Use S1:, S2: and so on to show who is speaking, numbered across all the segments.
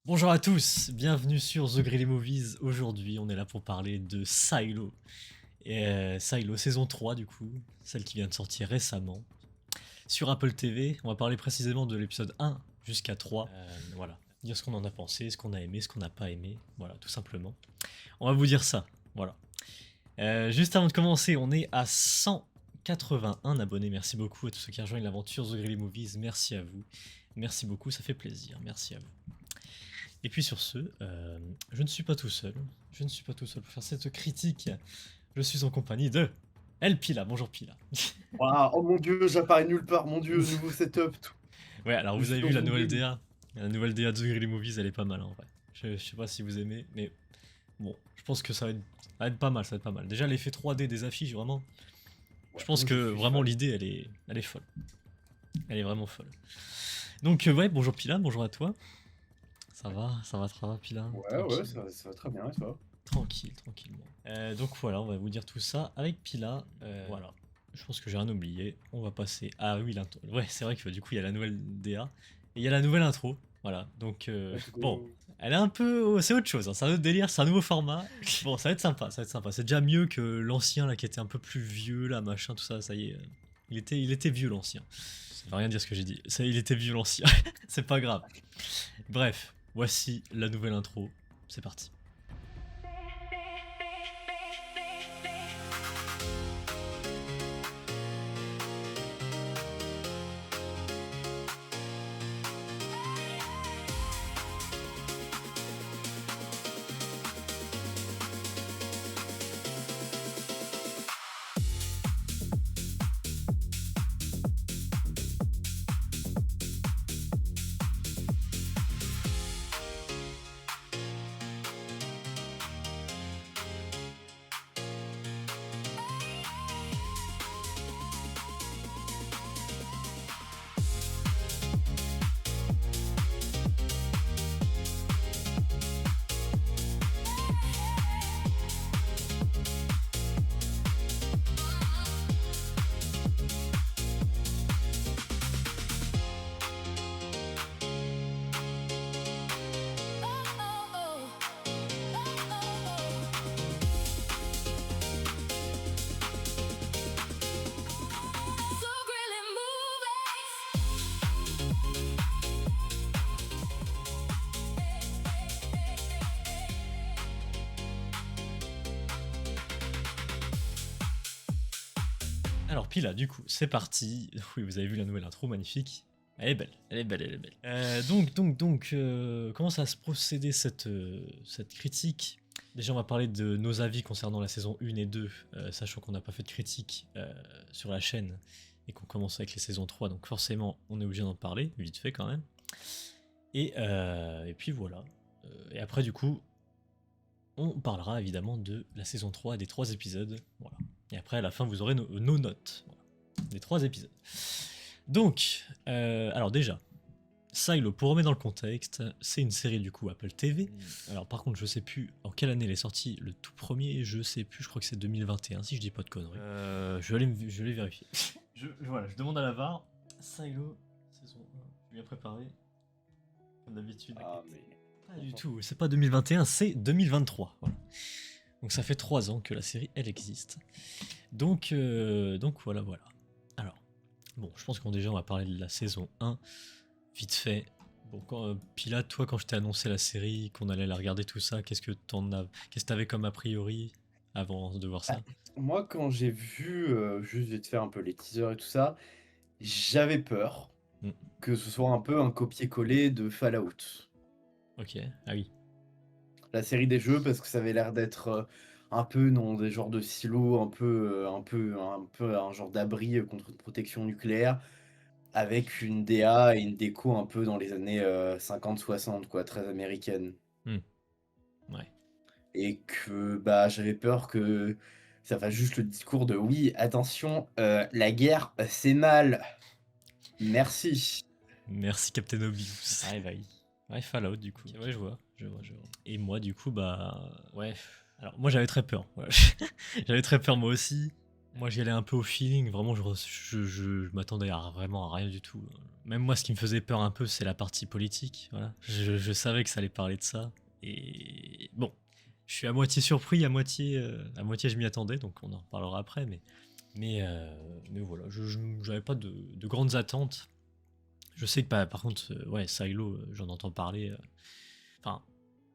S1: Bonjour à tous, bienvenue sur The Greedy Movies. Aujourd'hui, on est là pour parler de Silo. Silo saison 3 du coup, celle qui vient de sortir récemment sur Apple TV. On va parler précisément de l'épisode 1 jusqu'à 3. Voilà, dire ce qu'on en a pensé, ce qu'on a aimé, ce qu'on n'a pas aimé. Voilà, tout simplement. On va vous dire ça, voilà. Juste avant de commencer, on est à 181 abonnés. Merci beaucoup à tous ceux qui rejoignent l'aventure The Greedy Movies. Merci à vous. Merci beaucoup, ça fait plaisir. Merci à vous. Et puis sur ce, je ne suis pas tout seul. Je ne suis pas tout seul pour faire cette critique. Je suis en compagnie de El Pila. Bonjour Pila.
S2: Waouh, oh mon dieu, j'apparais nulle part, mon dieu, nouveau setup, tout.
S1: Ouais, alors
S2: Je
S1: vous
S2: suis
S1: avez vu
S2: dans
S1: la
S2: une
S1: nouvelle
S2: bulle.
S1: DA. La nouvelle DA de The Greedy Movies, elle est pas mal en vrai. Je sais pas si vous aimez, mais bon, je pense que ça va être pas mal, ça va être pas mal. Déjà l'effet 3D des affiches, vraiment. Je
S2: Ouais,
S1: pense
S2: moi
S1: que
S2: je suis
S1: vraiment
S2: fan.
S1: l'idée, elle est folle. Elle est vraiment folle. Donc ouais, bonjour Pila, bonjour à toi. Ça va Pila,
S2: Ouais, ouais,
S1: tranquille.
S2: ça va très bien, et toi?
S1: Tranquille, tranquillement. Donc voilà, on va vous dire tout ça avec Pila. Voilà. Je pense que j'ai rien oublié. On va passer. Ah oui, l'intro. Ouais, c'est vrai que du coup, il y a la nouvelle DA. Et il y a la nouvelle intro. Voilà. Donc,
S2: Let's
S1: bon.
S2: go.
S1: Elle est un peu. C'est autre chose, hein. C'est un autre délire, c'est un nouveau format. Bon, ça va être sympa, ça va être sympa. C'est déjà mieux que l'ancien, là, qui était un peu plus vieux, là, machin, tout ça. Ça y est. Il était vieux, l'ancien. Ça veut rien dire ce que j'ai dit. Il était vieux, l'ancien. C'est pas grave. Bref, voici la nouvelle intro. C'est parti. Alors Pila, du coup, c'est parti. Oui, vous avez vu la nouvelle intro, magnifique. Elle est belle, elle est belle, elle est belle. Comment ça va se procéder cette critique? Déjà, on va parler de nos avis concernant la saison 1 et 2, sachant qu'on n'a pas fait de critique sur la chaîne et qu'on commence avec les saisons 3, donc forcément, on est obligé d'en parler, vite fait quand même. Et puis voilà. Et après, du coup, on parlera évidemment de la saison 3 des 3 épisodes. Voilà. Et après, à la fin, vous aurez nos notes. Voilà. Des 3 épisodes. Donc, alors déjà, Silo, pour remettre dans le contexte, c'est une série du coup Apple TV. Alors par contre, je sais plus en quelle année elle est sortie, le tout premier, je sais plus, je crois que c'est 2021, si je dis pas de conneries. Je vais vérifier. Voilà, je demande à la VAR. Silo, saison 1, je suis bien préparé, comme d'habitude.
S2: Ah, mais.
S1: Pas du tout, c'est pas 2021, c'est 2023. Voilà. Donc ça fait 3 ans que la série, elle existe. Donc voilà, voilà. Alors, bon, je pense qu'on déjà on va parler de la saison 1, vite fait. Bon, Pila, toi, quand je t'ai annoncé la série, qu'on allait la regarder, tout ça, qu'est-ce que t'avais comme a priori avant de voir
S2: Ah,
S1: ça?
S2: moi, quand j'ai vu, juste vite faire un peu les teasers et tout ça, j'avais peur
S1: Hmm,
S2: que ce soit un peu un copier-coller de Fallout.
S1: ok, ah oui.
S2: La série des jeux, parce que ça avait l'air d'être un peu dans des genres de silos, un peu un genre d'abri contre une protection nucléaire. Avec une DA et une déco un peu dans les années 50-60 quoi, très américaine.
S1: Hmm, ouais.
S2: Et que, bah, j'avais peur que ça fasse juste le discours de: «Oui, attention, la guerre, c'est mal. Merci».
S1: Merci Captain Obvious. Ouais, bah oui. Ouais, Fallout du coup. Ok, ouais, je vois. Et moi, du coup, bah, ouais. Alors, moi, j'avais très peur. Voilà. J'avais très peur moi aussi. Moi, j'y allais un peu au feeling, vraiment, je m'attendais vraiment à rien du tout. Même moi, ce qui me faisait peur un peu, c'est la partie politique, voilà. Je savais que ça allait parler de ça, et bon, je suis à moitié surpris, à moitié je m'y attendais, donc on en reparlera après, mais, euh, mais voilà, j'avais pas de grandes attentes. Je sais que par contre, ouais, Silo, j'en entends parler, enfin,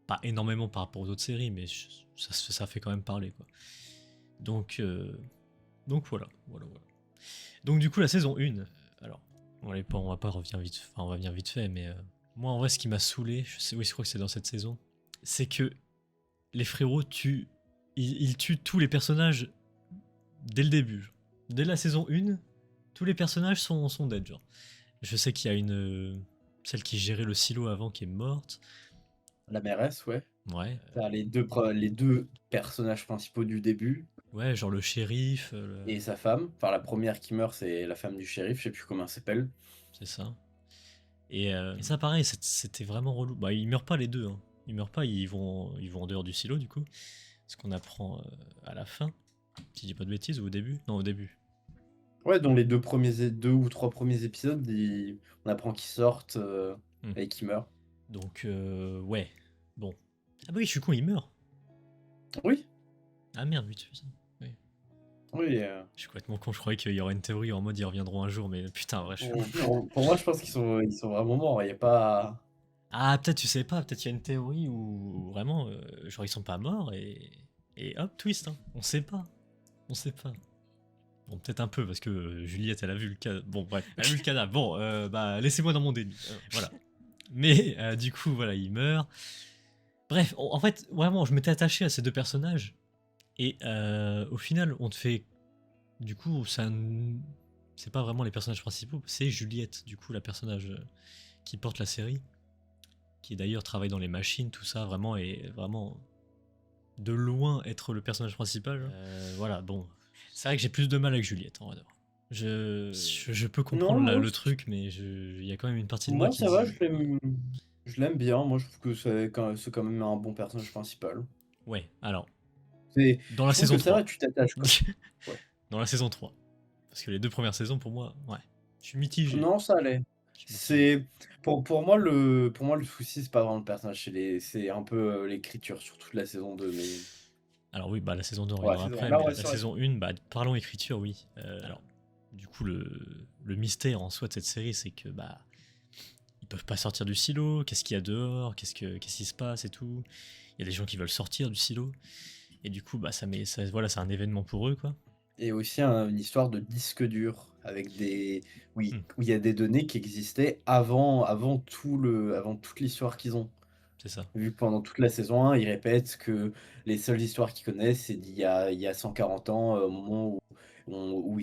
S1: pas énormément par rapport aux autres séries, mais ça fait quand même parler, quoi. Donc, euh, donc voilà. Donc du coup, la saison 1, alors, on va pas revenir vite, enfin, on va venir vite fait, mais moi, en vrai, ce qui m'a saoulé, oui, je crois que c'est dans cette saison, c'est que les frérots ils tuent tous les personnages dès le début. Genre. Dès la saison 1, tous les personnages sont dead, genre. Je sais qu'il y a celle qui gérait le silo avant qui est morte.
S2: La mairesse, ouais.
S1: Ouais.
S2: T'as les deux personnages principaux du début
S1: Ouais, genre le shérif,
S2: et sa femme. Enfin, la première qui meurt, c'est la femme du shérif, je sais plus comment elle s'appelle.
S1: c'est ça. Et ça, pareil, c'était vraiment relou. Bah, ils meurent pas les deux, hein. Ils meurent pas, ils vont en dehors du silo, du coup. Ce qu'on apprend à la fin. Si je dis pas de bêtises, ou au début? Non, au début.
S2: Ouais, dans les deux ou trois premiers épisodes, on apprend qu'ils sortent
S1: Hmm.
S2: et qu'ils meurent.
S1: Donc, ouais. Bon. Ah bah oui, je suis con, il meurt.
S2: Oui,
S1: Ah merde, oui, tu fais ça. Oui.
S2: oui.
S1: Je suis complètement con, je croyais qu'il y aurait une théorie en mode ils reviendront un jour, mais putain, vrai, je suis.
S2: Pour moi, je pense qu'ils sont vraiment morts. Il n'y a pas.
S1: Ah, peut-être, tu sais pas, peut-être il y a une théorie où vraiment, genre, ils sont pas morts et hop, twist, hein. On sait pas. On sait pas. Bon, peut-être un peu, parce que Juliette, elle a vu le cadavre. Bon, bref, elle a vu le cadavre. Bon, bah, laissez-moi dans mon déni. Voilà. Mais, du coup, voilà, il meurt. Bref, en fait, vraiment, je m'étais attaché à ces deux personnages. Et au final, on te fait. Du coup, c'est pas vraiment les personnages principaux, c'est Juliette, du coup, la personnage qui porte la série. Qui d'ailleurs travaille dans les machines, tout ça, vraiment, et vraiment de loin être le personnage principal. Voilà, bon. C'est vrai que j'ai plus de mal avec Juliette, en vrai. Je peux comprendre
S2: Non,
S1: le truc, mais il y a quand même une partie de moi
S2: moi,
S1: qui
S2: ça va,
S1: dit.
S2: je l'aime bien. Moi, je trouve que c'est quand même un bon personnage principal.
S1: Ouais, alors,
S2: C'est,
S1: dans la
S2: je trouve
S1: saison
S2: que ça va,
S1: 3.
S2: tu t'attaches, quoi. Ouais.
S1: Dans la saison 3. Parce que les deux premières saisons, pour moi, ouais. Je suis mitigé.
S2: Non, ça allait.
S1: Je suis mitigé.
S2: C'est pour moi le souci, c'est pas vraiment le personnage, c'est un peu l'écriture sur toute la saison 2, mais
S1: Alors oui, bah la saison 2 on
S2: ouais,
S1: reviendra après,
S2: là
S1: mais
S2: on
S1: la
S2: reste sur la
S1: saison 1, bah parlons écriture, oui. Alors, du coup, le mystère en soi de cette série, c'est que bah ils peuvent pas sortir du silo, qu'est-ce qu'il y a dehors, qu'est-ce qui se passe et tout. Il y a des gens qui veulent sortir du silo, et du coup, bah voilà, c'est un événement pour eux, quoi.
S2: et aussi une histoire de disque dur avec des oui,
S1: Hmm,
S2: où il y a des données qui existaient avant toute l'histoire qu'ils ont.
S1: c'est ça,
S2: Vu que pendant toute la saison 1, ils répètent que les seules histoires qu'ils connaissent, c'est d'il y a 140 ans, au moment où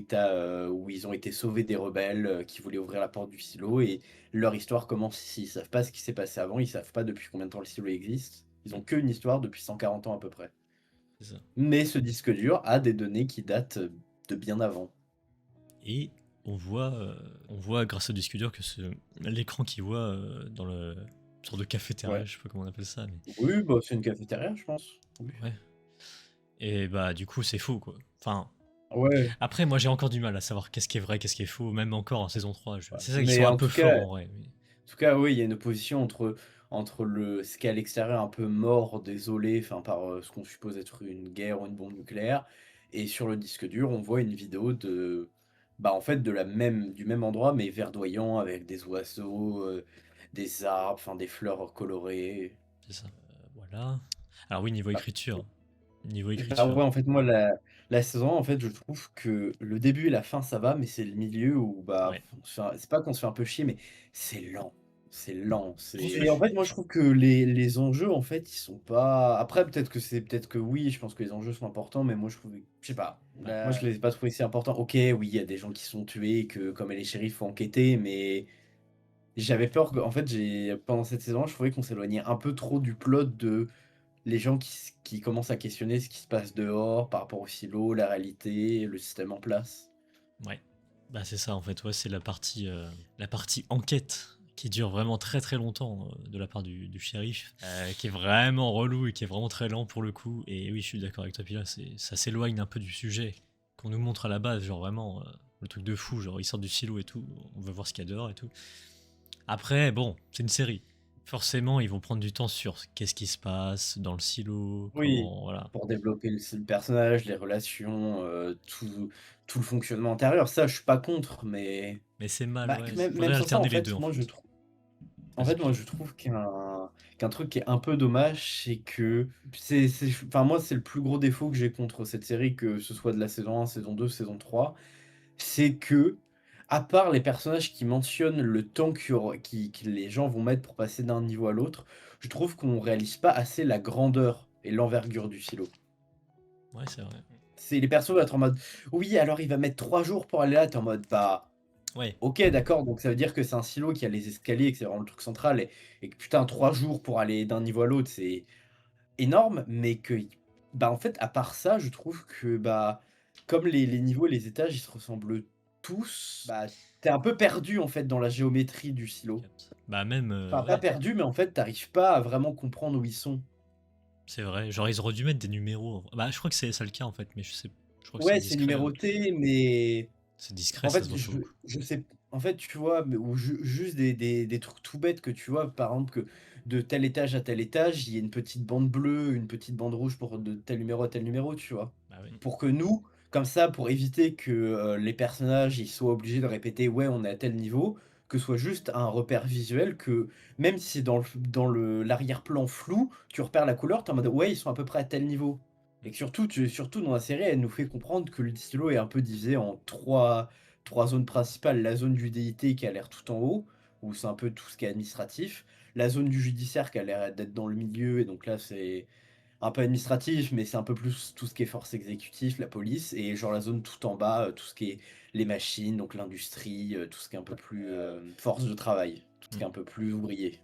S2: ils ont été sauvés des rebelles qui voulaient ouvrir la porte du silo. Et leur histoire commence ici. Ils savent pas ce qui s'est passé avant, ils savent pas depuis combien de temps le silo existe. Ils ont qu'une histoire depuis 140 ans à peu près.
S1: c'est ça.
S2: Mais ce disque dur a des données qui datent de bien avant.
S1: Et on voit grâce au disque dur que l'écran qu'il voit dans le sorte de cafétéria,
S2: Ouais.
S1: je sais pas comment on appelle ça, mais
S2: Oui, bah, c'est une cafétéria, je pense. Oui.
S1: ouais. Et bah du coup c'est faux, quoi. Enfin,
S2: Ouais.
S1: après moi j'ai encore du mal à savoir qu'est-ce qui est vrai, qu'est-ce qui est faux, même encore en saison 3.
S2: Ouais.
S1: C'est ça qu'ils
S2: Mais
S1: sont un
S2: en
S1: peu
S2: tout cas,
S1: forts en vrai.
S2: oui, il y a une opposition entre ce qui est à l'extérieur un peu mort, désolé, enfin par ce qu'on suppose être une guerre ou une bombe nucléaire, et sur le disque dur, on voit une vidéo bah en fait du même endroit, mais verdoyant avec des oiseaux, des arbres, enfin des fleurs colorées.
S1: C'est ça. Voilà. Alors oui, niveau
S2: Bah,
S1: écriture. Niveau
S2: bah
S1: écriture.
S2: ouais, en fait, moi, la saison 1, en fait, je trouve que le début et la fin, ça va, mais c'est le milieu où, bah,
S1: Ouais.
S2: c'est pas qu'on se fait un peu chier, mais c'est lent. C'est lent.
S1: Grosse
S2: Et en fait,
S1: flemme.
S2: moi, je trouve que les enjeux, en fait, ils sont pas. Après, peut-être que oui, je pense que les enjeux sont importants, mais moi, je sais pas.
S1: Bah,
S2: Moi, je les ai pas trouvés si importants. Ok, oui, il y a des gens qui sont tués, que comme elle est shérif, faut enquêter, mais j'avais peur que, en fait, pendant cette saison, je trouvais qu'on s'éloignait un peu trop du plot de les gens qui commencent à questionner ce qui se passe dehors par rapport au silo, la réalité, le système en place.
S1: ouais. Bah c'est ça en fait. Ouais, c'est la partie enquête qui dure vraiment très très longtemps de la part du shérif, qui est vraiment relou et qui est vraiment très lent pour le coup. Et oui, je suis d'accord avec toi. Puis là, ça s'éloigne un peu du sujet. qu'on nous montre à la base, genre vraiment le truc de fou, genre ils sortent du silo et tout, on veut voir ce qu'il y a dehors et tout. Après, bon, c'est une série. Forcément, ils vont prendre du temps sur qu'est-ce qui se passe dans le silo,
S2: Oui,
S1: comment, voilà.
S2: pour développer le personnage, les relations, tout le fonctionnement intérieur. Ça, je suis pas contre, mais
S1: Mais c'est mal,
S2: bah,
S1: ouais.
S2: même
S1: Faudrait
S2: sur ça,
S1: alterner les deux en fait. Vas-y,
S2: moi,
S1: plutôt.
S2: je trouve qu'un truc qui est un peu dommage, c'est que enfin, moi, c'est le plus gros défaut que j'ai contre cette série, que ce soit de la saison 1, saison 2, saison 3, c'est que, à part les personnages qui mentionnent le temps que les gens vont mettre pour passer d'un niveau à l'autre, je trouve qu'on réalise pas assez la grandeur et l'envergure du silo.
S1: Ouais, c'est vrai.
S2: C'est les persos vont être en mode: «Oui, alors il va mettre 3 jours pour aller là». Tu es en mode: «Bah,
S1: Ouais,
S2: OK, d'accord, donc ça veut dire que c'est un silo qui a les escaliers et que c'est vraiment le truc central et que putain 3 jours pour aller d'un niveau à l'autre, c'est énorme». Mais que bah, en fait, à part ça, je trouve que, bah, comme les niveaux et les étages, ils se ressemblent tous, bah, tu es un peu perdu, en fait, dans la géométrie du silo.
S1: capte. Bah même,
S2: Enfin, pas
S1: ouais,
S2: perdu, mais en fait, tu arrives pas à vraiment comprendre où ils sont.
S1: c'est vrai. Genre ils auraient dû mettre des numéros. Bah je crois que c'est ça le cas en fait, mais je crois que c'est
S2: Ouais, c'est
S1: discret.
S2: numéroté, mais
S1: C'est discret,
S2: en
S1: ça se
S2: fait,
S1: voit pas beaucoup.
S2: je sais en fait, tu vois, mais ou juste des trucs tout bêtes que tu vois, par exemple, que de tel étage à tel étage, il y a une petite bande bleue, une petite bande rouge pour de tel numéro à tel numéro, tu vois?
S1: Bah oui.
S2: Pour que nous, comme ça, pour éviter que, les personnages, ils soient obligés de répéter: «Ouais, on est à tel niveau», que ce soit juste un repère visuel que même si c'est dans le l'arrière-plan flou, tu repères la couleur, tu es en mode: «Ouais, ils sont à peu près à tel niveau». Et que surtout dans la série, elle nous fait comprendre que le stylo est un peu divisé en trois zones principales. La zone du DIT qui a l'air tout en haut, où c'est un peu tout ce qui est administratif. La zone du judiciaire qui a l'air d'être dans le milieu, et donc là, c'est un peu administratif, mais c'est un peu plus tout ce qui est force exécutive, la police, et genre la zone tout en bas, tout ce qui est les machines, donc l'industrie, tout ce qui est un peu plus force de travail, tout ce
S1: Mm.
S2: qui est un peu plus ouvrier.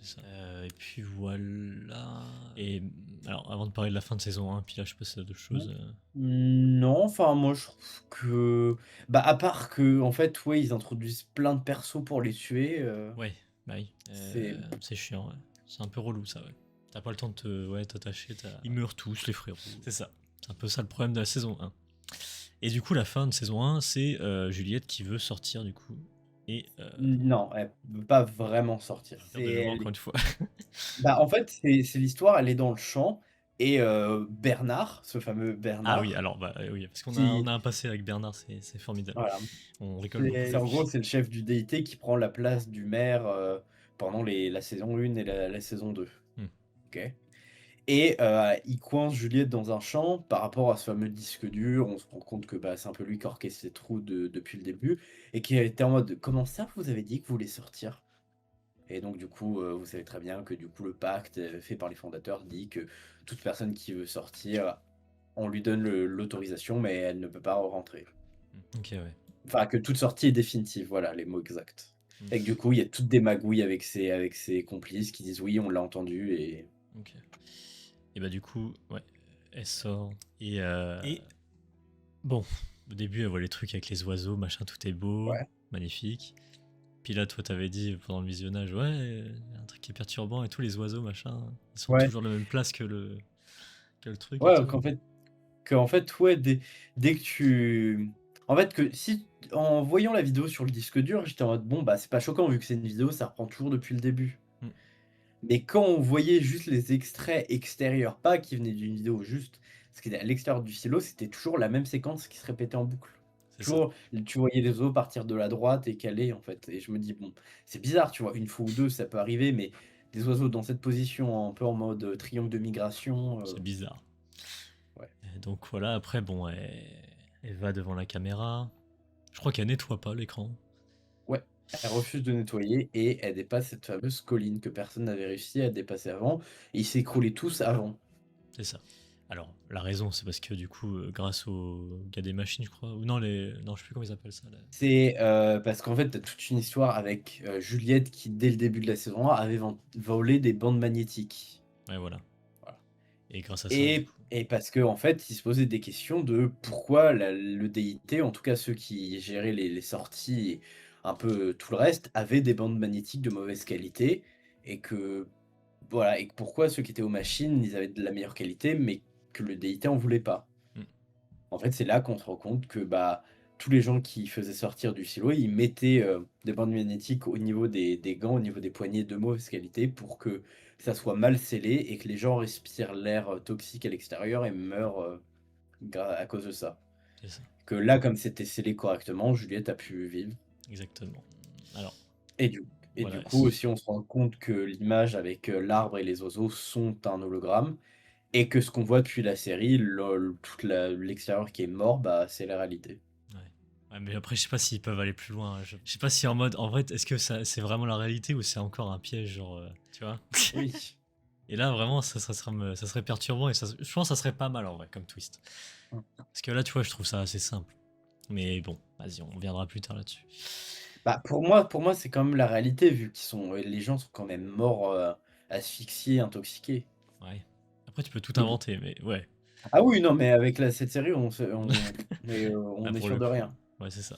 S1: C'est ça. Et puis voilà. Et alors, avant de parler de la fin de saison 1, puis là, je passe à d'autres choses.
S2: Non, enfin moi je trouve que bah, à part que en fait, ouais, ils introduisent plein de persos pour les tuer,
S1: Ouais, bah oui.
S2: c'est
S1: C'est chiant, ouais. C'est un peu relou, ça, ouais. T'as pas le temps de ouais, t'attacher. Ils meurent tous, les frérots. C'est ça. C'est un peu ça le problème de la saison 1. Et du coup, la fin de saison 1, c'est Juliette qui veut sortir, du coup. Et
S2: non, elle peut pas vraiment sortir.
S1: de
S2: C'est
S1: nouveau,
S2: elle
S1: encore
S2: est
S1: une fois.
S2: bah, en fait, c'est l'histoire, elle est dans le champ et Bernard, ce fameux
S1: Ah oui,
S2: Bernard
S1: alors, bah oui, parce qu'on
S2: qui
S1: a un passé avec Bernard, c'est formidable.
S2: voilà,
S1: On rigole beaucoup
S2: c'est
S1: avec
S2: en gros,
S1: lui.
S2: c'est le chef du DIT qui prend la place du maire, pendant la saison 1 et la saison 2.
S1: Hmm.
S2: OK? Et il coince Juliette dans un champ par rapport à ce fameux disque dur. On se rend compte que, bah, c'est un peu lui qui orchestre ces trous depuis le début et qui était en mode: «Comment ça, vous avez dit que vous voulez sortir?» Et donc du coup, vous savez très bien que du coup le pacte, fait par les fondateurs dit que toute personne qui veut sortir, on lui donne l'autorisation, mais elle ne peut pas rentrer.
S1: Ok, ouais.
S2: Enfin, que toute sortie est définitive, voilà les mots exacts.
S1: Hmm.
S2: Et que du coup, il y a toutes des magouilles avec ses complices qui disent: «Oui, on l'a entendu» et
S1: Ok. Et bah, du coup, ouais, elle sort. Et bon, au début, elle voit les trucs avec les oiseaux, machin, tout est beau,
S2: ouais.
S1: magnifique. Puis là, toi, t'avais dit pendant le visionnage, ouais, y a un truc qui est perturbant et tous les oiseaux, machin, ils sont
S2: Ouais,
S1: toujours à la même place que le truc et
S2: ouais,
S1: tout.
S2: qu'en fait, ouais, dès que tu en fait, que si en voyant la vidéo sur le disque dur, j'étais en mode: «Bon, bah, c'est pas choquant vu que c'est une vidéo, ça reprend toujours depuis le début».
S1: Hmm.
S2: Mais quand on voyait juste les extraits extérieurs, pas qui venaient d'une vidéo, juste ce qui était à l'extérieur du silo, c'était toujours la même séquence qui se répétait en boucle.
S1: C'est ça.
S2: Toujours, tu voyais les os partir de la droite et caler, en fait, et je me dis: «Bon, c'est bizarre, tu vois? Une fois ou 2 ça peut arriver, mais des oiseaux dans cette position, un peu en mode, triangle de migration,
S1: C'est bizarre.
S2: ouais».
S1: Et donc voilà, après, bon, elle va devant la caméra. Je crois qu'elle nettoie pas l'écran.
S2: Ouais, elle refuse de nettoyer et elle dépasse cette fameuse colline que personne n'avait réussi à dépasser avant, et ils s'écroulaient tous avant.
S1: C'est ça. Alors, la raison, c'est parce que du coup, grâce au gars des machines, je crois, ou non, non, je sais plus comment ils appellent ça.
S2: C'est, parce qu'en fait, tu toute une histoire avec, Juliette qui, dès le début de la saison 1, avait volé des bandes magnétiques.
S1: Ouais, voilà.
S2: Voilà.
S1: Et grâce à ça, du
S2: Et
S1: coup.
S2: parce qu'en fait, il se posait des questions de pourquoi le DIT, en tout cas ceux qui géraient les sorties et un peu tout le reste, avaient des bandes magnétiques de mauvaise qualité, et que voilà, et que pourquoi ceux qui étaient aux machines, ils avaient de la meilleure qualité, mais que le DIT en voulait pas.
S1: Hmm.
S2: En fait, c'est là qu'on se rend compte que, bah, tous les gens qui faisaient sortir du silo, ils mettaient, des bandes magnétiques au niveau des gants, au niveau des poignets de mauvaise qualité pour que ça soit mal scellé et que les gens respirent l'air, toxique à l'extérieur et meurent, gra à cause de ça.
S1: C'est ça,
S2: Que là, comme c'était scellé correctement, Juliette a pu vivre.
S1: exactement. Alors,
S2: Et du et du
S1: voilà.
S2: coup aussi, on se rend compte que l'image avec, l'arbre et les oiseaux sont un hologramme et que ce qu'on voit depuis la série, toute l'extérieur qui est mort, bah, c'est la réalité.
S1: Ouais. Ouais, mais après, je sais pas s'ils peuvent aller plus loin, hein. Je sais pas si en mode, en vrai, est-ce que ça, c'est vraiment la réalité ou c'est encore un piège, genre, tu vois?
S2: Oui.
S1: Et là, vraiment, ça serait perturbant et je pense que ça serait pas mal en vrai, comme twist. Parce que là, tu vois, je trouve ça assez simple. Mais bon, vas-y, on viendra plus tard là-dessus.
S2: Bah, pour moi, c'est quand même la réalité vu qu'ils sont, les gens sont quand même morts, asphyxiés, intoxiqués.
S1: Ouais. Après, tu peux tout
S2: Donc
S1: inventer, mais ouais.
S2: ah oui, non, mais avec cette série,
S1: Là,
S2: on est
S1: pour
S2: sûr
S1: le
S2: de
S1: coup.
S2: rien.
S1: Ouais, c'est ça.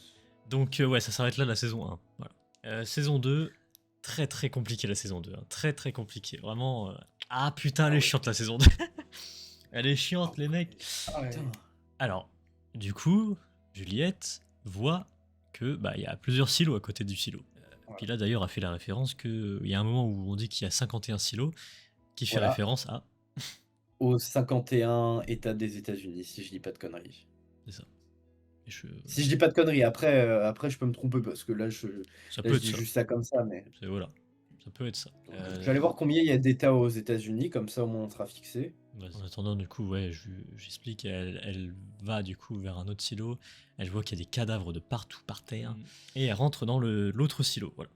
S1: Donc, ouais, ça s'arrête là, la saison 1. Voilà. Saison 2, très très compliqué la saison 2, hein. Très très compliqué. Vraiment. Ah putain, elle
S2: Ah
S1: est
S2: ouais.
S1: chiante la saison 2. Elle est chiante, les mecs.
S2: Ah ouais.
S1: Putain. Alors, du coup, Juliette voit que bah il y a plusieurs silos à côté du silo.
S2: Voilà.
S1: Puis là d'ailleurs a fait la référence que il y a un moment où on dit qu'il y a 51 silos, qui fait
S2: Voilà.
S1: référence à.
S2: Aux 51 États des États-Unis, si je dis pas de conneries.
S1: C'est ça. Et
S2: Si je dis pas de conneries, après je peux me tromper parce que
S1: ça
S2: là
S1: peut
S2: je
S1: être
S2: dis
S1: ça.
S2: juste ça comme ça, mais
S1: Voilà. Ça peut être ça.
S2: je vais aller voir combien il y a d'États aux États-Unis, comme ça au moins on sera fixé.
S1: En attendant, du coup, ouais, j'explique. Elle va du coup vers un autre silo. Elle voit qu'il y a des cadavres de partout par terre. Et elle rentre dans l'autre silo. Voilà.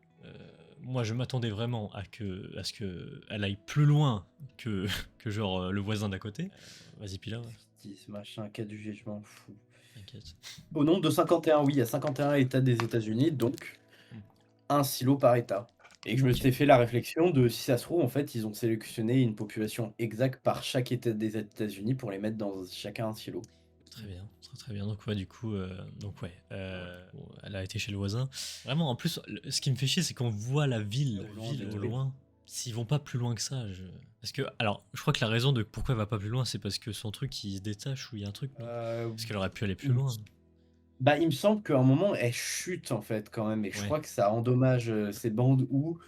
S1: Moi, je m'attendais vraiment à ce que elle aille plus loin que, que genre le voisin d'à côté. Vas-y, Pila, ouais.
S2: Ce machin, cas du jugement fou.
S1: T'inquiète.
S2: Au nombre de 51, oui, il y a 51 États des États-Unis, donc
S1: Hmm.
S2: un silo par État. Et que je me
S1: Ok.
S2: suis fait la réflexion de si ça se trouve, en fait, ils ont sélectionné une population exacte par chaque État des États-Unis pour les mettre dans chacun un silo.
S1: Très bien, très très bien. Donc ouais, du coup, bon, elle a été chez le voisin. Vraiment, en plus, ce qui me fait chier, c'est qu'on voit la ville,
S2: Au loin,
S1: au
S2: détruite.
S1: loin. S'ils vont pas plus loin que ça, parce que, alors, je crois que la raison de pourquoi elle va pas plus loin, c'est parce que son truc il se détache ou il y a un truc, non? Parce qu'elle aurait pu aller plus
S2: Il me
S1: loin.
S2: Bah, il me semble qu'à un moment, elle chute, en fait, quand même et je
S1: Ouais,
S2: crois que ça endommage, ses bandes ou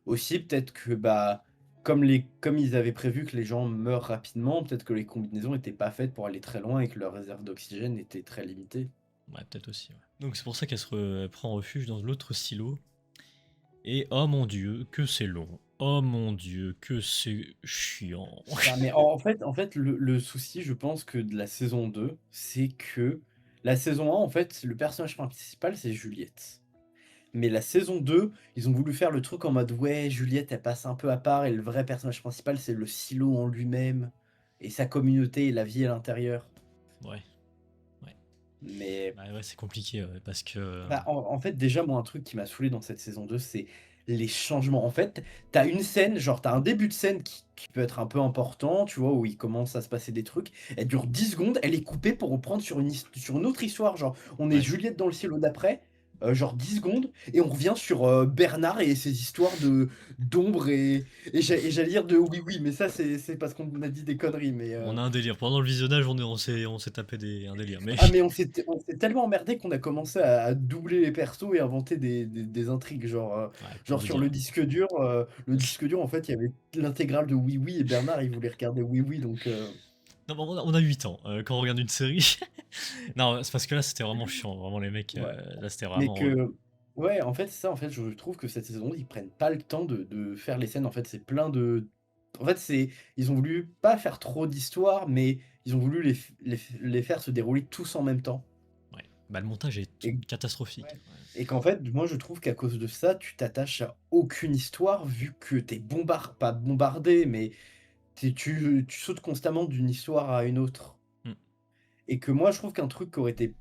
S2: aussi peut-être que, bah, comme ils avaient prévu que les gens meurent rapidement, peut-être que les combinaisons étaient pas faites pour aller très loin et que leur réserve d'oxygène était très limitée.
S1: ouais, peut-être aussi. Ouais. Donc c'est pour ça elle prend refuge dans l'autre silo. Et oh mon dieu, que c'est long. Oh mon dieu, que c'est chiant.
S2: Ah, mais en fait, le souci, je pense que de la saison 2, c'est que la saison 1, en fait, le personnage principal, c'est Juliette. Mais la saison 2, ils ont voulu faire le truc en mode: «Ouais, Juliette, elle passe un peu à part et le vrai personnage principal, c'est le silo en lui-même et sa communauté et la vie à l'intérieur».
S1: Ouais, ouais.
S2: Mais
S1: Bah ouais, c'est compliqué ouais, parce que.
S2: bah, en fait, déjà, moi, un truc qui m'a saoulé dans cette saison 2, c'est les changements. En fait, t'as une scène, genre, t'as un début de scène qui peut être un peu important, tu vois? Où il commence à se passer des trucs. Elle dure 10 secondes, elle est coupée pour reprendre sur une autre histoire. Genre, on est
S1: Ouais.
S2: Juliette dans le silo d'après, genre 10 secondes et on revient sur, Bernard et ses histoires de d'ombre et j'allais dire de oui, oui, mais ça, c'est parce qu'on a dit des conneries, mais,
S1: On a un délire. Pendant le visionnage, on s'est tapé un délire. Mais
S2: ah mais on s'est tellement emmerdé qu'on a commencé à doubler les persos et inventer des intrigues genre,
S1: ouais, pour
S2: genre
S1: vous
S2: sur
S1: dire.
S2: le disque dur en fait il y avait l'intégrale de Oui Oui et Bernard il voulait regarder Oui Oui donc
S1: Non, mais on a 8 ans quand on regarde une série. Non, c'est parce que là, c'était vraiment chiant. Vraiment, les mecs,
S2: ouais.
S1: là, c'était
S2: Mais
S1: vraiment relou.
S2: que ouais en fait c'est ça en fait je trouve que cette saison ils prennent pas le temps de faire les scènes en fait c'est plein de en fait c'est ils ont voulu pas faire trop d'histoires mais ils ont voulu les faire se dérouler tous en même temps
S1: Ouais. Bah, le montage est
S2: et
S1: catastrophique.
S2: ouais.
S1: Ouais.
S2: Et qu'en fait, moi, je trouve qu'à cause de ça, tu t'attaches à aucune histoire vu que tu es pas bombardé, mais tu sautes constamment d'une histoire à une autre.
S1: Mm.
S2: Et que moi, je trouve qu'un truc qui aurait été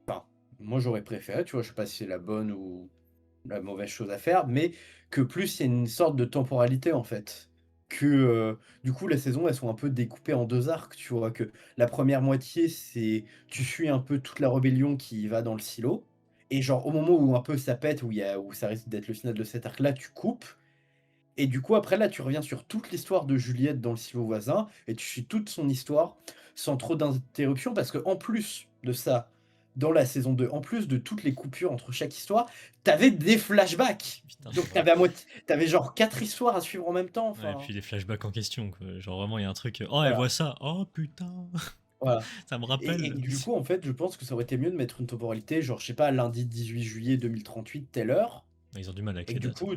S2: enfin, moi, j'aurais préféré, tu vois? Je sais pas si c'est la bonne ou la mauvaise chose à faire, mais que plus il y a une sorte de temporalité, en fait. Que, du coup, les saisons, elles sont un peu découpées en 2 arcs, tu vois? Que la première moitié, c'est tu suis un peu toute la rébellion qui va dans le silo et genre au moment où un peu ça pète, où ça risque d'être le final de cet arc-là, tu coupes et du coup, après là, tu reviens sur toute l'histoire de Juliette dans le silo voisin et tu suis toute son histoire sans trop d'interruptions parce qu'en plus de ça dans la saison 2, en plus de toutes les coupures entre chaque histoire, t'avais des flashbacks.
S1: Putain, c'est
S2: Donc
S1: vrai.
S2: t'avais genre 4 histoires à suivre en même temps,
S1: Ouais, et
S2: enfin,
S1: puis les flashbacks en question, quoi. Genre vraiment, il y a un truc. Oh, elle
S2: voilà,
S1: voit ça. Oh putain,
S2: voilà.
S1: ça me
S2: Et
S1: rappelle.
S2: du coup, en fait, je pense que ça aurait été mieux de mettre une temporalité, genre, je sais pas, lundi 18 juillet 2038, telle heure,
S1: Ils ont du mal avec
S2: et
S1: les
S2: que du
S1: dates, ouais.
S2: coup,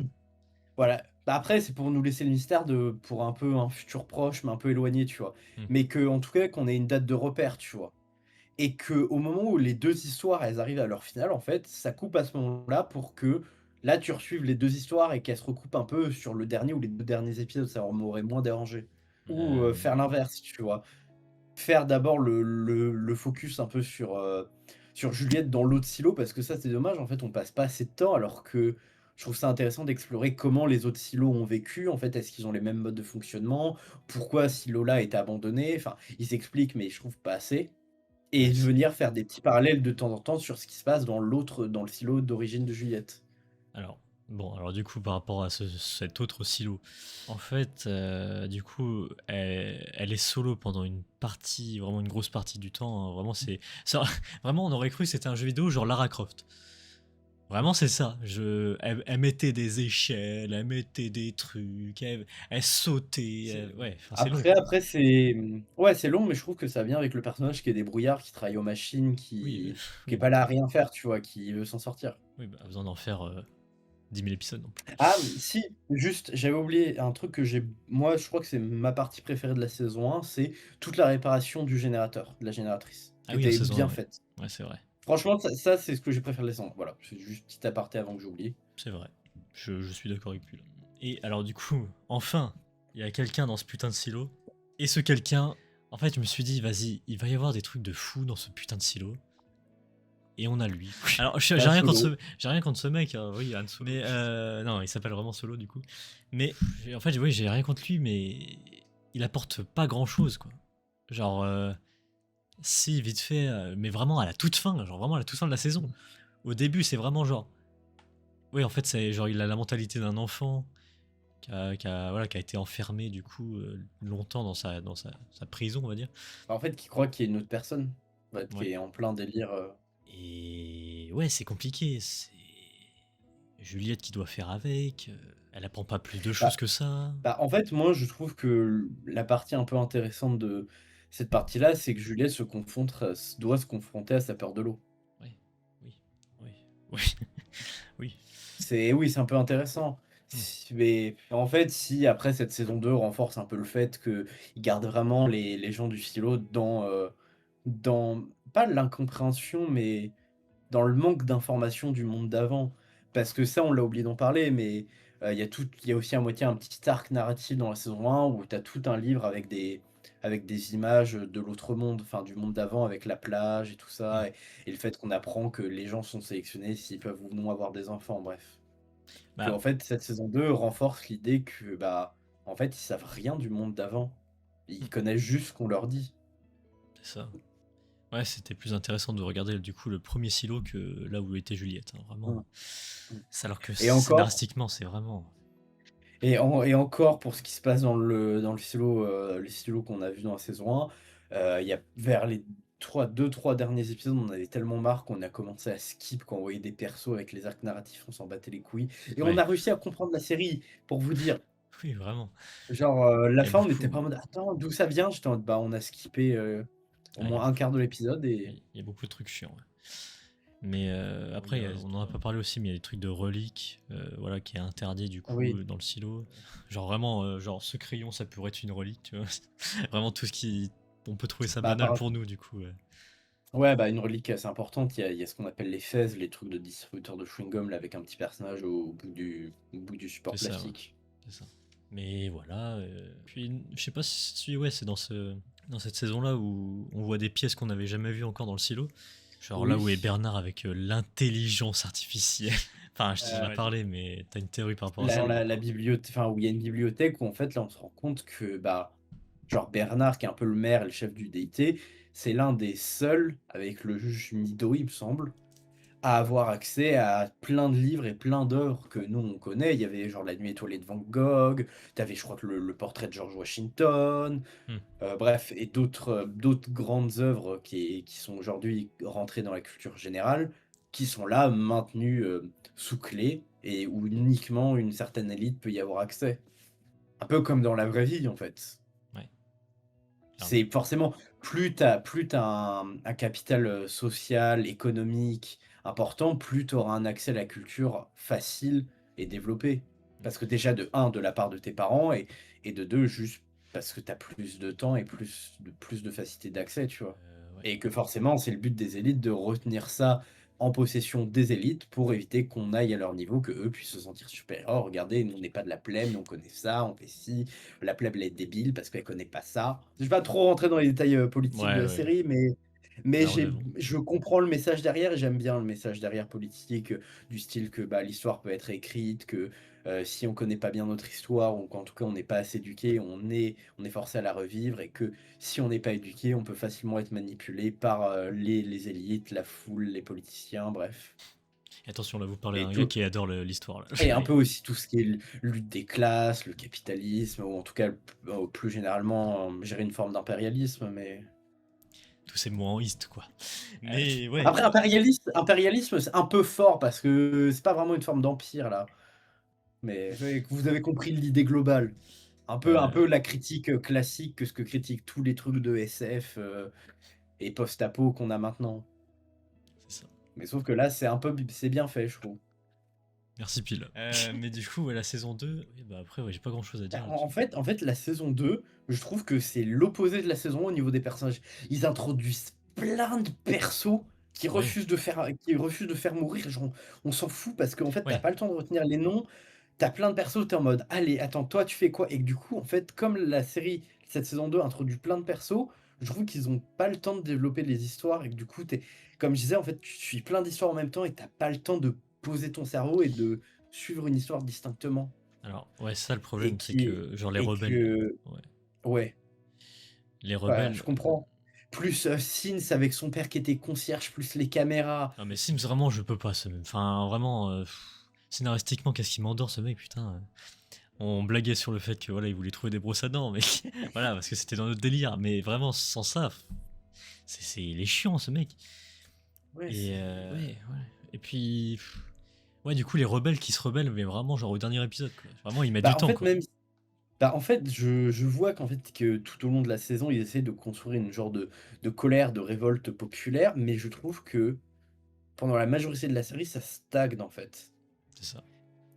S2: voilà. Bah, après, c'est pour nous laisser le mystère pour un peu un futur proche, mais un peu éloigné, tu vois?
S1: Hmm.
S2: Mais que en tout cas, qu'on ait une date de repère, tu vois? Et que au moment où les 2 histoires, elles arrivent à leur finale, en fait, ça coupe à ce moment-là pour que, là, tu resuives les 2 histoires et qu'elles se recoupent un peu sur le dernier ou les 2 derniers épisodes, ça m'aurait moins dérangé. Ou,
S1: Euh,
S2: faire l'inverse, tu vois? Faire d'abord le focus un peu sur Juliette dans l'autre silo, parce que ça, c'est dommage, en fait, on passe pas assez de temps, alors que je trouve ça intéressant d'explorer comment les autres silos ont vécu, en fait. Est-ce qu'ils ont les mêmes modes de fonctionnement? Pourquoi ce silo-là a été abandonné? Enfin, ils s'expliquent, mais je trouve pas assez. Et
S1: ouais,
S2: de venir faire des petits parallèles de temps en temps sur ce qui se passe dans le silo d'origine de Juliette.
S1: Alors, bon, alors du coup, par rapport à cet autre silo, en fait, du coup, elle est solo pendant une partie, vraiment une grosse partie du temps, hein. Vraiment, vraiment, on aurait cru que c'était un jeu vidéo genre Lara Croft. Vraiment, c'est ça. Elle mettait des échelles, elle mettait des trucs, elle sautait.
S2: C'est
S1: Ouais, enfin, c'est long, quoi.
S2: après c'est, ouais, c'est long, mais je trouve que ça vient avec le personnage qui est débrouillard, qui travaille aux machines,
S1: Oui,
S2: qui est
S1: oui,
S2: pas là à rien faire, tu vois? Qui veut s'en sortir.
S1: oui, bah, besoin d'en faire 10 000 épisodes non plus.
S2: Ah, si, juste, j'avais oublié un truc que j'ai moi, je crois que c'est ma partie préférée de la saison 1, c'est toute la réparation du générateur, de la génératrice,
S1: Ah
S2: qui
S1: oui, la
S2: était
S1: saison 1,
S2: bien
S1: ouais.
S2: faite.
S1: Ouais, c'est vrai.
S2: Franchement, ça c'est ce que j'ai préféré de la saison 1. Voilà, c'est juste petit aparté avant que j'oublie.
S1: C'est vrai. Je suis d'accord avec lui, là. Et alors, du coup, enfin, il y a quelqu'un dans ce putain de silo. Et ce quelqu'un, en fait, je me suis dit, vas-y, il va y avoir des trucs de fou dans ce putain de silo. Et on a lui. Alors, j'ai
S2: Pas
S1: rien contre
S2: Solo.
S1: j'ai rien contre ce mec, hein. Oui, Han Solo. Mais non, il s'appelle vraiment Solo du coup. Mais en fait, oui, j'ai rien contre lui, mais il apporte pas grand chose, quoi. Genre, si, vite fait, mais vraiment à la toute fin, genre vraiment à la toute fin de la saison. Au début, c'est vraiment genre, oui, en fait, c'est genre, il a la mentalité d'un enfant voilà, qui a été enfermé du coup longtemps dans sa prison, on va dire.
S2: En fait, qui croit qu'il y a une autre personne, en fait, qui
S1: Ouais.
S2: est en plein délire,
S1: Et ouais, c'est compliqué. C'est Juliette qui doit faire avec. Elle apprend pas plus de choses
S2: bah
S1: que ça.
S2: en fait, moi, je trouve que la partie un peu intéressante de cette partie-là, c'est que Juliette doit se confronter à sa peur de l'eau.
S1: Oui, oui, oui, oui, oui.
S2: Oui, c'est un peu intéressant.
S1: Hmm.
S2: Mais en fait, si après cette saison 2 renforce un peu le fait qu'ils gardent vraiment les gens du silo dans pas l'incompréhension, mais dans le manque d'informations du monde d'avant. Parce que ça, on l'a oublié d'en parler, mais il y a aussi à moitié un petit arc narratif dans la saison 1 où tu as tout un livre avec des images de l'autre monde, enfin du monde d'avant avec la plage et tout
S1: Hmm.
S2: ça, et le fait qu'on apprend que les gens sont sélectionnés s'ils peuvent ou non avoir des enfants, bref. Que
S1: Bah,
S2: en fait, cette saison 2 renforce l'idée que, bah, en fait, ils savent rien du monde d'avant.
S1: hmm,
S2: Ils connaissent juste ce qu'on leur dit.
S1: c'est ça. Ouais, c'était plus intéressant de regarder du coup le premier silo que là où était Juliette, hein,
S2: Mmh,
S1: vraiment.
S2: mmh.
S1: C'est alors que
S2: Et encore
S1: scénaristiquement, c'est vraiment.
S2: et encore pour ce qui se passe dans le silo, les silos qu'on a vus dans la saison 1, il y a vers les 2-3 derniers épisodes, on en avait tellement marre qu'on a commencé à skip quand on voyait des persos avec les arcs narratifs, on s'en battait les couilles et on
S1: Ouais,
S2: a réussi à comprendre la série, pour vous dire.
S1: oui, vraiment.
S2: Genre, la
S1: Il y a
S2: fin, on était
S1: beaucoup.
S2: pas en mode: «Attends, d'où ça vient?» J'étais en mode: «Bah, on a skippé, au
S1: Ah, il y a
S2: moins un quart de l'épisode et»
S1: il y a beaucoup de trucs chiants, ouais. Mais
S2: oui,
S1: après, on n'en a pas parlé aussi, mais il y a des trucs de reliques, voilà, qui est interdit du coup
S2: oui,
S1: dans le silo. Genre vraiment, genre ce crayon, ça pourrait être une relique, tu vois. Vraiment tout ce qui, on peut trouver ça
S2: bah,
S1: banal pour nous du coup. Ouais.
S2: ouais, bah, une relique assez importante, il y a ce qu'on appelle les fez, les trucs de distributeurs de chewing-gum, là, avec un petit personnage au bout du
S1: C'est
S2: support
S1: ça, ouais,
S2: plastique.
S1: c'est ça. Mais voilà. Puis je sais pas si ouais, c'est dans cette saison-là où on voit des pièces qu'on n'avait jamais vues encore dans le silo. Genre là où est
S2: Oui,
S1: Bernard avec l'intelligence artificielle. Enfin, je t'en ai
S2: vas-y.
S1: parlé, mais t'as une théorie par rapport à
S2: Là,
S1: ça ou pas?
S2: la bibliothèque, enfin, où il y a une bibliothèque où, en fait, là, on se rend compte que, bah, genre Bernard, qui est un peu le maire et le chef du DIT, c'est l'un des seuls, avec le juge Mido, il me semble, à avoir accès à plein de livres et plein d'œuvres que nous on connaît. Il y avait genre La Nuit étoilée de Van Gogh, tu avais je crois que le portrait de George Washington,
S1: Mmh.
S2: bref et d'autres grandes œuvres qui sont aujourd'hui rentrées dans la culture générale, qui sont là maintenues, sous clé et où uniquement une certaine élite peut y avoir accès. Un peu comme dans la vraie vie en fait.
S1: Ouais, clairement.
S2: C'est forcément plus tu as un capital, social, économique important, plus tu auras un accès à la culture facile et développé.
S1: Mmh.
S2: Parce que déjà de un de la part de tes parents et de 2 juste parce que tu as plus de temps et plus de facilité d'accès, tu vois?
S1: Ouais.
S2: Et que forcément, c'est le but des élites de retenir ça en possession des élites pour éviter qu'on aille à leur niveau, qu'eux puissent se sentir supérieurs. «Oh regardez, nous on n'est pas de la plèbe, nous on connaît ça, on fait ci, la plèbe elle est débile parce qu'elle connaît pas ça». Je vais pas trop rentrer dans les détails, politiques de
S1: Ouais,
S2: la
S1: ouais,
S2: série, mais
S1: non, mais bon.
S2: je comprends le message derrière et j'aime bien le message derrière politique, du style que, bah, l'histoire peut être écrite, que, si on connaît pas bien notre histoire ou qu'en tout cas on n'est pas assez éduqué, on est forcé à la revivre et que si on n'est pas éduqué, on peut facilement être manipulé par, les élites, la foule, les politiciens, bref.
S1: Et attention, là, vous parlez à
S2: Et
S1: un gars
S2: tout
S1: qui adore l'histoire, là.
S2: et un peu aussi tout ce qui est lutte des classes, le capitalisme ou en tout cas, plus généralement, gérer une forme d'impérialisme, mais
S1: Tous ces mots en «ist», quoi.
S2: ouais.
S1: Mais ouais,
S2: Après impérialisme, c'est un peu fort parce que c'est pas vraiment une forme d'empire là, mais ouais, vous avez compris l'idée globale. Un peu la critique, classique que ce que critiquent tous les trucs de SF, et post-apo qu'on a maintenant.
S1: c'est ça.
S2: Mais sauf que là, c'est bien fait, je trouve.
S1: Merci Pile. Mais du coup, ouais, la saison 2, oui, bah, après, ouais, j'ai pas grand-chose à
S2: Bah,
S1: dire
S2: en
S1: là-dessus.
S2: en fait, la saison 2, je trouve que c'est l'opposé de la saison 1 au niveau des personnages. Ils introduisent plein de persos
S1: Ouais,
S2: qui refusent de faire mourir, genre, on s'en fout parce qu'en fait, tu
S1: ouais.
S2: pas le temps de retenir les noms. Tu as plein de persos, tu es en mode: «Allez, attends, toi, tu fais quoi?» et que du coup, en fait, comme la série, cette saison 2 introduit plein de persos, je trouve qu'ils ont pas le temps de développer les histoires et que du coup, tu comme je disais, en fait, tu suis plein d'histoires en même temps et tu pas le temps de poser ton cerveau et de suivre une histoire distinctement
S1: Alors, ouais, ça, le
S2: et
S1: problème, c'est
S2: qui est
S1: que, genre, les
S2: et
S1: rebelles,
S2: que
S1: ouais.
S2: ouais,
S1: Les
S2: bah, je
S1: rebelles,
S2: comprends. Plus, Sins avec son père qui était concierge, plus les caméras.
S1: ah, mais Sims, vraiment, je peux pas, ce mec. Enfin, vraiment, scénaristiquement, qu'est-ce qu'il m'endort, ce mec, putain. On blaguait sur le fait que, voilà, il voulait trouver des brosses à dents, mais voilà, parce que c'était dans notre délire. Mais vraiment, sans ça, il est chiant, ce mec.
S2: Ouais,
S1: Et
S2: c'est
S1: ouais, ouais. Et puis, ouais, du coup, les rebelles qui se rebellent, mais vraiment, genre au dernier épisode, quoi. Vraiment, ils mettent
S2: bah,
S1: du
S2: en
S1: temps,
S2: fait,
S1: quoi.
S2: même bah, en fait, je vois qu'en fait, que tout au long de la saison, ils essaient de construire une genre de colère, de révolte populaire, mais je trouve que pendant la majorité de la série, ça stagne, en fait
S1: C'est ça.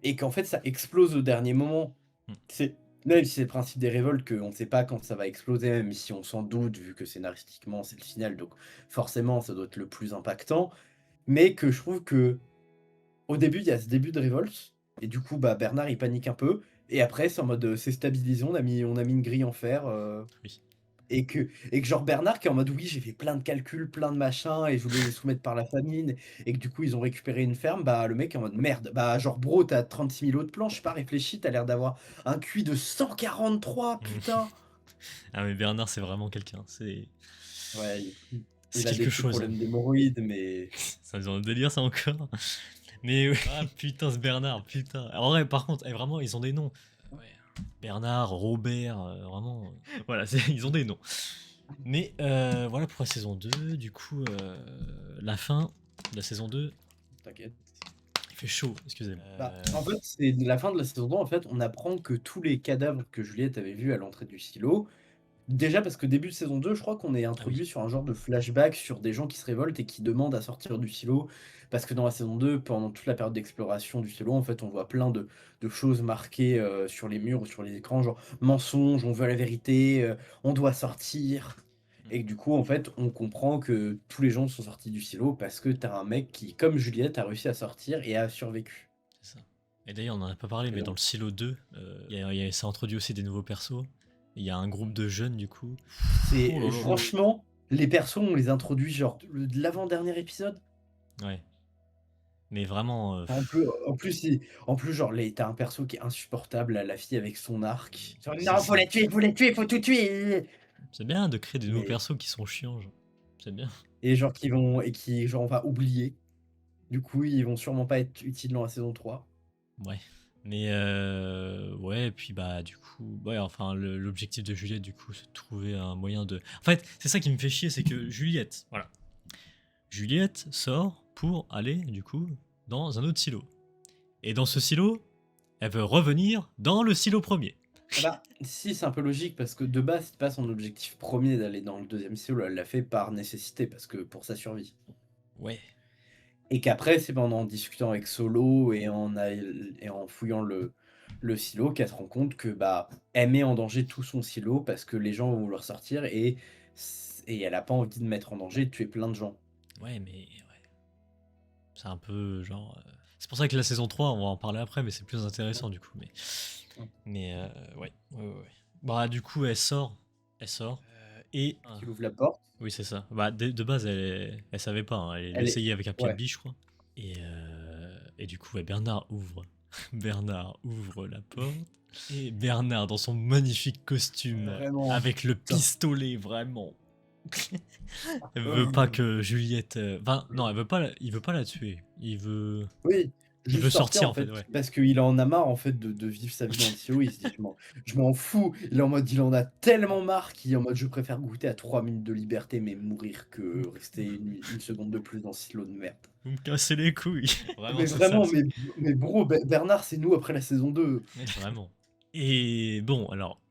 S2: et qu'en fait, ça explose au dernier moment.
S1: Mm.
S2: C'est même si c'est le principe des révoltes qu'on ne sait pas quand ça va exploser, même si on s'en doute vu que scénaristiquement, c'est le final, donc forcément, ça doit être le plus impactant, mais que je trouve que au début, il y a ce début de révolte et du coup, bah, Bernard, il panique un peu et après, c'est en mode, «C'est stabilisé, on a mis une grille en fer»,
S1: Oui.
S2: et que genre Bernard qui est en mode: «Oui, j'ai fait plein de calculs, plein de machins et je voulais les soumettre par la famine» et que du coup, ils ont récupéré une ferme, bah, le mec est en mode: «Merde, bah, genre bro, tu as 36 000 de planches, je sais pas, réfléchis, tu as l'air d'avoir un QI de 143,
S1: Mm.
S2: putain!»
S1: Ah, mais Bernard, c'est vraiment quelqu'un.
S2: Ouais,
S1: C'est
S2: il a des
S1: quelque
S2: petits
S1: chose, hein.
S2: problèmes d'hémorroïdes, mais
S1: Ça dans le délire, ça encore. Mais ouais. Ah, putain, ce Bernard, putain. En vrai, par contre, vraiment, ils ont des noms. Ouais. Bernard, Robert, vraiment. Voilà, ils ont des noms. Mais voilà pour la saison 2. Du coup, la fin de la saison 2,
S2: t'inquiète.
S1: il fait chaud, excusez-moi.
S2: Bah, en fait, c'est la fin de la saison 2, en fait, on apprend que tous les cadavres que Juliette avait vus à l'entrée du silo déjà parce que début de saison 2, je crois qu'on est
S1: Ah oui,
S2: introduit sur un genre de flashback sur des gens qui se révoltent et qui demandent à sortir du silo. Parce que dans la saison 2, pendant toute la période d'exploration du silo, en fait, on voit plein de choses marquées, sur les murs ou sur les écrans, genre: «Mensonge, on veut la vérité, on doit sortir» et que du coup, en fait, on comprend que tous les gens sont sortis du silo parce que tu as un mec qui, comme Juliette, a réussi à sortir et a survécu.
S1: c'est ça. Et d'ailleurs, on en a pas parlé,
S2: Et
S1: mais dans
S2: donc
S1: le silo 2, ça introduit aussi des nouveaux persos. Il y a un groupe de jeunes, du coup. Oh
S2: c'est
S1: là là.
S2: franchement, les persos, on les introduit genre de l'avant-dernier épisode.
S1: Ouais. Mais vraiment,
S2: En plus, genre, tu un perso qui est insupportable, la fille avec son arc. Genre:
S1: c'est
S2: «Non,
S1: ça.
S2: faut la tuer, faut tout tuer!»
S1: C'est bien de créer des nouveaux
S2: Mais
S1: persos qui sont chiants, genre. C'est bien.
S2: et genre qui vont et qui genre on va oublier. Du coup, ils vont sûrement pas être utiles dans la saison 3.
S1: Ouais. Mais ouais, et puis bah du coup, ouais, enfin l'objectif de Juliette du coup, c'est de trouver un moyen de. En fait, c'est ça qui me fait chier, c'est que Juliette, voilà, Juliette sort pour aller du coup dans un autre silo. Et dans ce silo, elle veut revenir dans le silo premier.
S2: Ah bah, si, c'est un peu logique parce que de base, c'est pas son objectif premier d'aller dans le deuxième silo, elle l'a fait par nécessité, parce que pour sa survie.
S1: Ouais.
S2: Et qu'après, c'est en discutant avec Solo et en fouillant le silo qu'elle se rend compte que bah, elle met en danger tout son silo parce que les gens vont vouloir sortir et elle a pas envie de mettre en danger, de tuer plein de gens.
S1: Ouais, mais ouais. C'est un peu genre. C'est pour ça que la saison 3, on va en parler après, mais c'est plus intéressant du coup. Mais ouais, ouais, ouais, ouais. Bah, du coup, elle sort. Elle sort. Et.
S2: Qu'il ouvre la porte,
S1: Oui, c'est ça. Bah, de base, elle savait pas, hein. Elle
S2: elle est.
S1: essayait avec un pied de
S2: Ouais.
S1: biche, je crois. Et du coup, ouais, Bernard ouvre. Bernard ouvre la porte. Et Bernard, dans son magnifique costume,
S2: Vraiment.
S1: avec le
S2: Putain.
S1: pistolet, vraiment. Elle veut pas
S2: Oh.
S1: que Juliette. Enfin, non, elle veut pas. Il veut pas la tuer.
S2: Oui,
S1: Il veut
S2: juste sortir
S1: sortir
S2: en
S1: en fait,
S2: fait,
S1: ouais.
S2: parce qu'il en a marre en fait de vivre sa vie dans le silo. Il se dit je m'en fous. Il est en mode il en a tellement marre qu'il est en mode je préfère goûter à 3 minutes de liberté mais mourir que rester une seconde de plus dans ce silo de merde.
S1: Vous me cassez les couilles. Vraiment,
S2: Mais
S1: c'est ça.
S2: vraiment, mais bro, Bernard, c'est nous après la saison 2.
S1: Mais vraiment. Et bon, alors,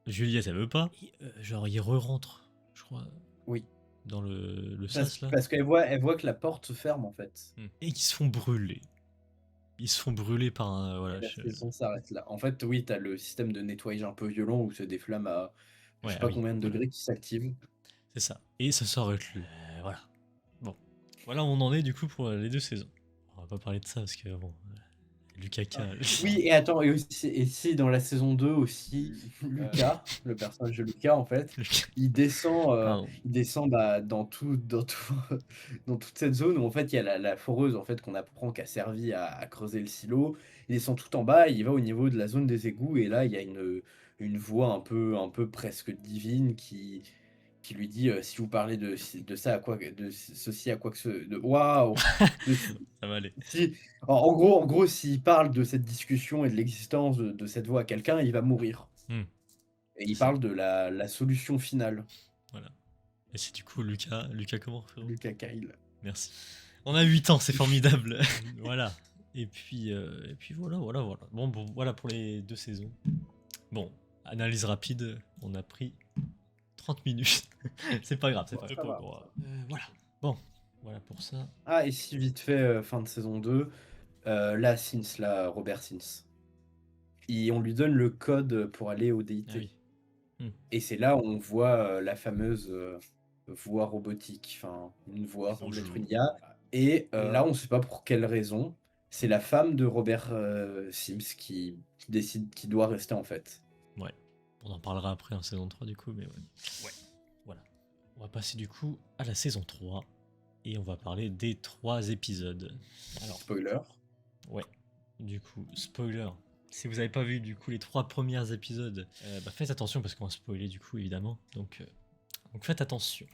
S1: Juliette, elle veut pas. Et, genre, il re-rentre, je crois,
S2: Oui,
S1: dans le
S2: parce,
S1: sas là.
S2: parce qu'elle voit que la porte se ferme en fait.
S1: Et ils se font brûler. Ils se font brûler par un.
S2: Et
S1: Voilà,
S2: la saison s'arrête là. En fait, oui, t'as le système de nettoyage un peu violent où c'est des flammes à je
S1: Ouais,
S2: sais
S1: ah
S2: pas
S1: oui,
S2: combien de
S1: voilà.
S2: degrés qui s'activent.
S1: C'est ça. Et ça sort avec le. Voilà. Bon. Voilà où on en est du coup pour les deux saisons. On va pas parler de ça parce que bon. Du caca.
S2: Oui, et attends, et si dans la saison 2 aussi, Lucas, le personnage de Lucas, en fait,
S1: Pardon.
S2: il descend bah, dans tout, dans toute cette zone où en fait il y a la foreuse en fait, qu'on apprend qui a servi à creuser le silo. Il descend tout en bas, il va au niveau de la zone des égouts, et là il y a une voix un peu presque divine qui lui dit si vous parlez de ça à quoi, de ceci à quoi que ce. Waouh! De
S1: Ça va aller.
S2: si, en gros, s'il parle de cette discussion et de l'existence de cette voix à quelqu'un, il va mourir.
S1: Hmm,
S2: Et il
S1: c'est ça.
S2: parle de la solution finale.
S1: Voilà. Et c'est du coup Lucas. Lucas comment frérot?
S2: Lucas Kyle.
S1: Merci. On a 8 ans, c'est formidable. Voilà. Et puis voilà, voilà, voilà. Bon, voilà pour les deux saisons. Bon, analyse rapide, on a pris 30 minutes. C'est pas grave, c'est
S2: Ouais,
S1: pas
S2: ça va.
S1: grave. Voilà. Bon, voilà pour ça.
S2: Ah, et si vite fait, fin de saison 2, là, Sins, là, Robert Sins. On lui donne le code pour aller au
S1: Ah
S2: DIT.
S1: oui. Hmm.
S2: Et c'est là où on voit la fameuse voix robotique. Enfin, une voix, semble être
S1: Bonjour.
S2: une IA. Et là, on ne sait pas pour quelle raison. C'est la femme de Robert Sims qui décide qui doit rester en fait.
S1: Ouais. On en parlera après en saison 3 du coup, mais ouais. Ouais. Voilà. On va passer du coup à la saison 3 et on va parler des 3 épisodes. Alors,
S2: Spoiler.
S1: ouais. Du coup, spoiler. Si vous n'avez pas vu du coup les 3 premiers épisodes, bah faites attention parce qu'on va spoiler du coup évidemment. Donc faites attention.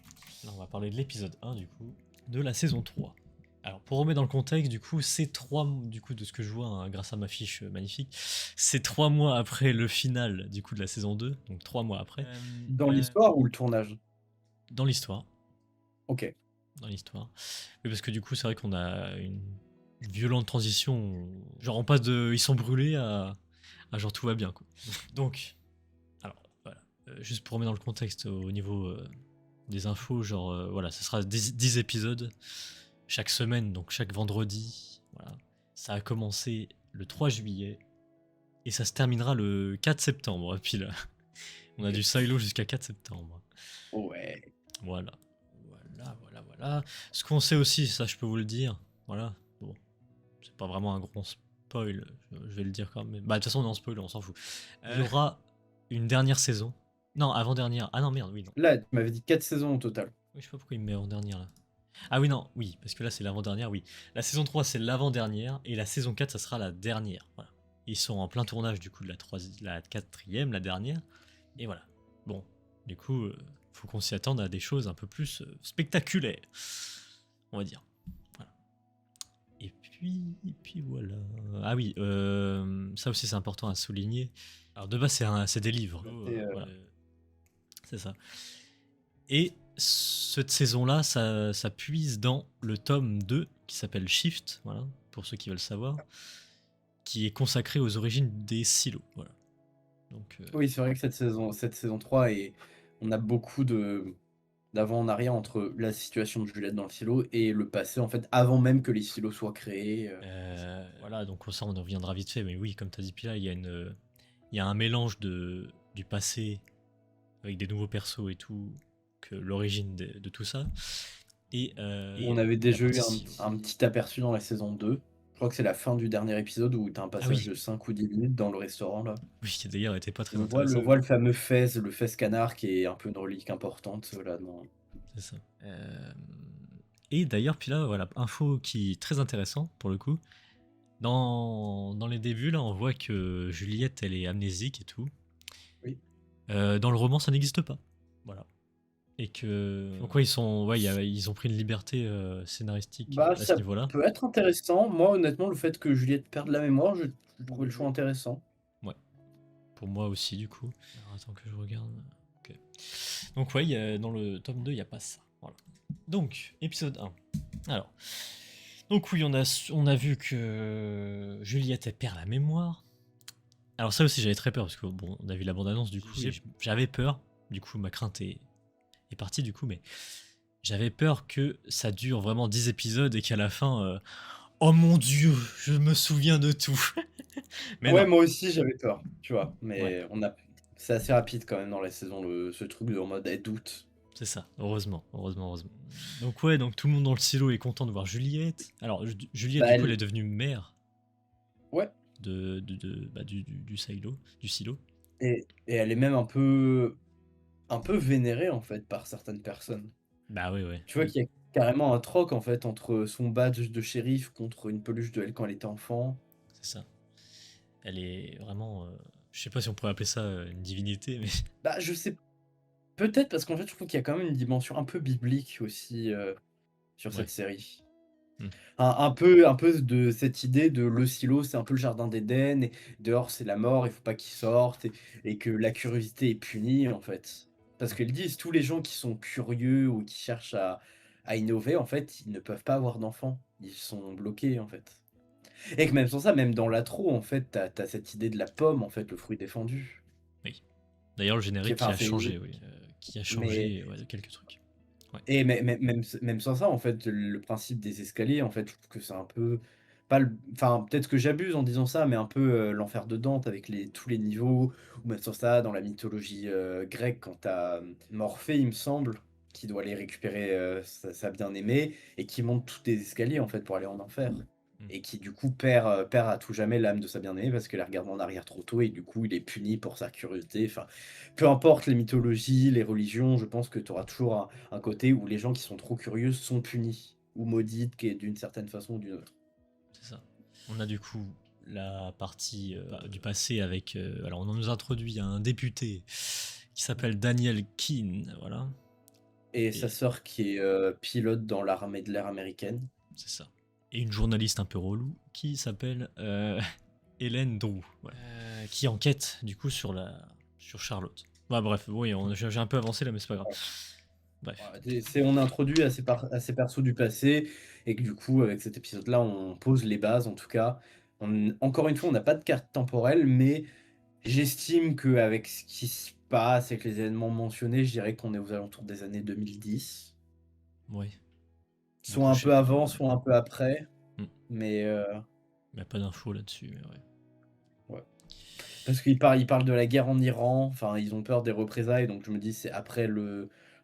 S1: Là on va parler de l'épisode 1 du coup, de la saison 3. Alors pour remettre dans le contexte, du coup, c'est 3 du coup de ce que je vois hein, grâce à ma fiche magnifique, c'est 3 mois après le final du coup de la saison 2, donc 3 mois après.
S2: Dans l'histoire ou le tournage?
S1: Dans l'histoire.
S2: Ok.
S1: Dans l'histoire. Mais parce que du coup, c'est vrai qu'on a une violente transition. Genre on passe de ils sont brûlés à genre tout va bien quoi. Donc, alors voilà. Juste pour remettre dans le contexte au niveau des infos, genre voilà, ce sera 10 épisodes chaque semaine, donc chaque vendredi. Voilà. Ça a commencé le 3 juillet et ça se terminera le 4 septembre. Et puis là, on a du silo jusqu'à 4 septembre.
S2: Ouais.
S1: Voilà. Voilà. Ce qu'on sait aussi, ça je peux vous le dire, voilà. Bon, c'est pas vraiment un gros spoil, je vais le dire quand même. Bah de toute façon on est en spoil, on s'en fout. Il y aura une dernière saison. Non, avant-dernière. Ah non, merde, oui, non.
S2: Là, tu m'avais dit 4 saisons au total.
S1: Oui, je sais pas pourquoi il me met avant-dernière là. Ah oui, non, oui, parce que là c'est l'avant-dernière, oui. La saison 3 c'est l'avant-dernière, et la saison 4 ça sera la dernière. Voilà. Ils sont en plein tournage du coup de la quatrième, la dernière. Et voilà. Bon, du coup, faut qu'on s'y attende à des choses un peu plus spectaculaires, on va dire. Voilà. puis voilà. Ah oui, ça aussi c'est important à souligner. Alors de base c'est des livres, voilà, c'est ça. Et cette saison-là, ça puise dans le tome 2 qui s'appelle Shift, voilà, pour ceux qui veulent savoir, qui est consacré aux origines des silos. Voilà. Donc,
S2: Oui, c'est vrai que cette saison 3, on a beaucoup d'avant en arrière entre la situation de Juliette dans le silo et le passé, en fait, avant même que les silos soient créés.
S1: voilà, donc ça on en reviendra vite fait, mais oui, comme tu as dit, puis là, il y a un mélange du passé avec des nouveaux persos et tout, que l'origine de tout ça. Et
S2: On avait déjà eu
S1: partie...
S2: un petit aperçu dans la saison 2. Je crois que c'est la fin du dernier épisode où tu as un passage
S1: oui.
S2: de 5 ou 10 minutes dans le restaurant là.
S1: Oui, qui d'ailleurs était pas très
S2: On
S1: intéressant.
S2: voit le fameux fez, le fez canard qui est un peu une relique importante là dans.
S1: C'est ça. Et d'ailleurs, puis là, voilà, info qui est très intéressant pour le coup. Dans les débuts, là, on voit que Juliette, elle est amnésique et tout.
S2: Oui.
S1: Dans le roman, ça n'existe pas. Voilà. Et que. Donc, ouais, ils ont pris une liberté scénaristique
S2: Bah,
S1: à ce
S2: ça
S1: niveau-là.
S2: peut être intéressant. Moi, honnêtement, le fait que Juliette perde la mémoire, je trouvais le choix intéressant.
S1: Ouais. Pour moi aussi, du coup. Alors, attends que je regarde. Ok. Donc, ouais, dans le tome 2, il n'y a pas ça. Voilà. Donc, épisode 1. Alors. Donc oui, on a vu que Juliette elle perd la mémoire. Alors ça aussi j'avais très peur parce que bon, on a vu la bande-annonce du coup. J'avais peur. Du coup ma crainte est partie du coup, mais j'avais peur que ça dure vraiment 10 épisodes et qu'à la fin, oh mon dieu, je me souviens de tout. Mais
S2: Ouais,
S1: non.
S2: moi aussi j'avais peur, tu vois.
S1: Ouais,
S2: Mais c'est assez rapide quand même dans la saison, ce truc de en mode elle doute.
S1: c'est ça. Heureusement. Donc ouais, donc tout le monde dans le silo est content de voir Juliette. Alors Juliette
S2: Bah,
S1: du coup elle est devenue mère
S2: Ouais.
S1: du silo, du silo.
S2: Et elle est même un peu vénérée en fait par certaines personnes.
S1: Bah oui, ouais.
S2: Tu vois qu'il y a carrément un troc en fait entre son badge de shérif contre une peluche de elle quand elle était enfant.
S1: C'est ça. Elle est vraiment. Je sais pas si on pourrait appeler ça une divinité, mais.
S2: Bah, je sais peut-être parce qu'en fait, je trouve qu'il y a quand même une dimension un peu biblique aussi, sur
S1: Ouais.
S2: cette série.
S1: Hmm.
S2: Un peu de cette idée de le silo, c'est un peu le jardin d'Éden et dehors c'est la mort, il faut pas qu'il sorte et que la curiosité est punie en fait. Parce qu'ils disent tous les gens qui sont curieux ou qui cherchent à innover, en fait, ils ne peuvent pas avoir d'enfants. Ils sont bloqués en fait. Et que même sans ça, même dans l'intro, en fait, tu as cette idée de la pomme, en fait, le fruit défendu.
S1: Oui. D'ailleurs, le générique qui
S2: Enfin,
S1: a changé, oui. Qui a
S2: mais
S1: changé quelques trucs. Ouais.
S2: Et même sans ça, en fait, le principe des escaliers, en fait, je trouve que c'est un peu pas enfin, peut-être que j'abuse en disant ça, mais un peu, l'enfer de Dante avec tous les niveaux ou même sans ça, dans la mythologie, grecque, quand tu as, Morphée, il me semble, qui doit aller récupérer, sa bien-aimée et qui monte tous les escaliers, en fait, pour aller en enfer et qui, du coup, perd à tout jamais l'âme de sa bien-aimée parce qu'elle la regarde en arrière trop tôt et du coup, il est puni pour sa curiosité. Enfin, peu importe les mythologies, les religions, je pense que tu auras toujours un côté où les gens qui sont trop curieux sont punis ou maudits d'une certaine façon ou d'une autre.
S1: C'est ça. On a du coup la partie du passé avec. Alors, on nous introduit un député qui s'appelle Daniel Keane, voilà.
S2: Et sa sœur qui est pilote dans l'armée de l'air américaine.
S1: C'est ça. Et une journaliste un peu relou qui s'appelle Hélène Drew, voilà. Qui enquête du coup sur Charlotte. Bah, bref, oui, j'ai un peu avancé là, mais c'est pas grave. Bref.
S2: On introduit à ces persos du passé et que du coup, avec cet épisode-là, on pose les bases en tout cas. Encore une fois, on n'a pas de carte temporelle, mais j'estime qu'avec ce qui se passe, avec les événements mentionnés, je dirais qu'on est aux alentours des années 2010.
S1: Ouais.
S2: Soit un peu avant, soit un peu après. Mais
S1: il n'y a pas d'infos là-dessus, mais ouais.
S2: Ouais. Parce qu'il parle de la guerre en Iran, enfin ils ont peur des représailles, donc je me dis c'est après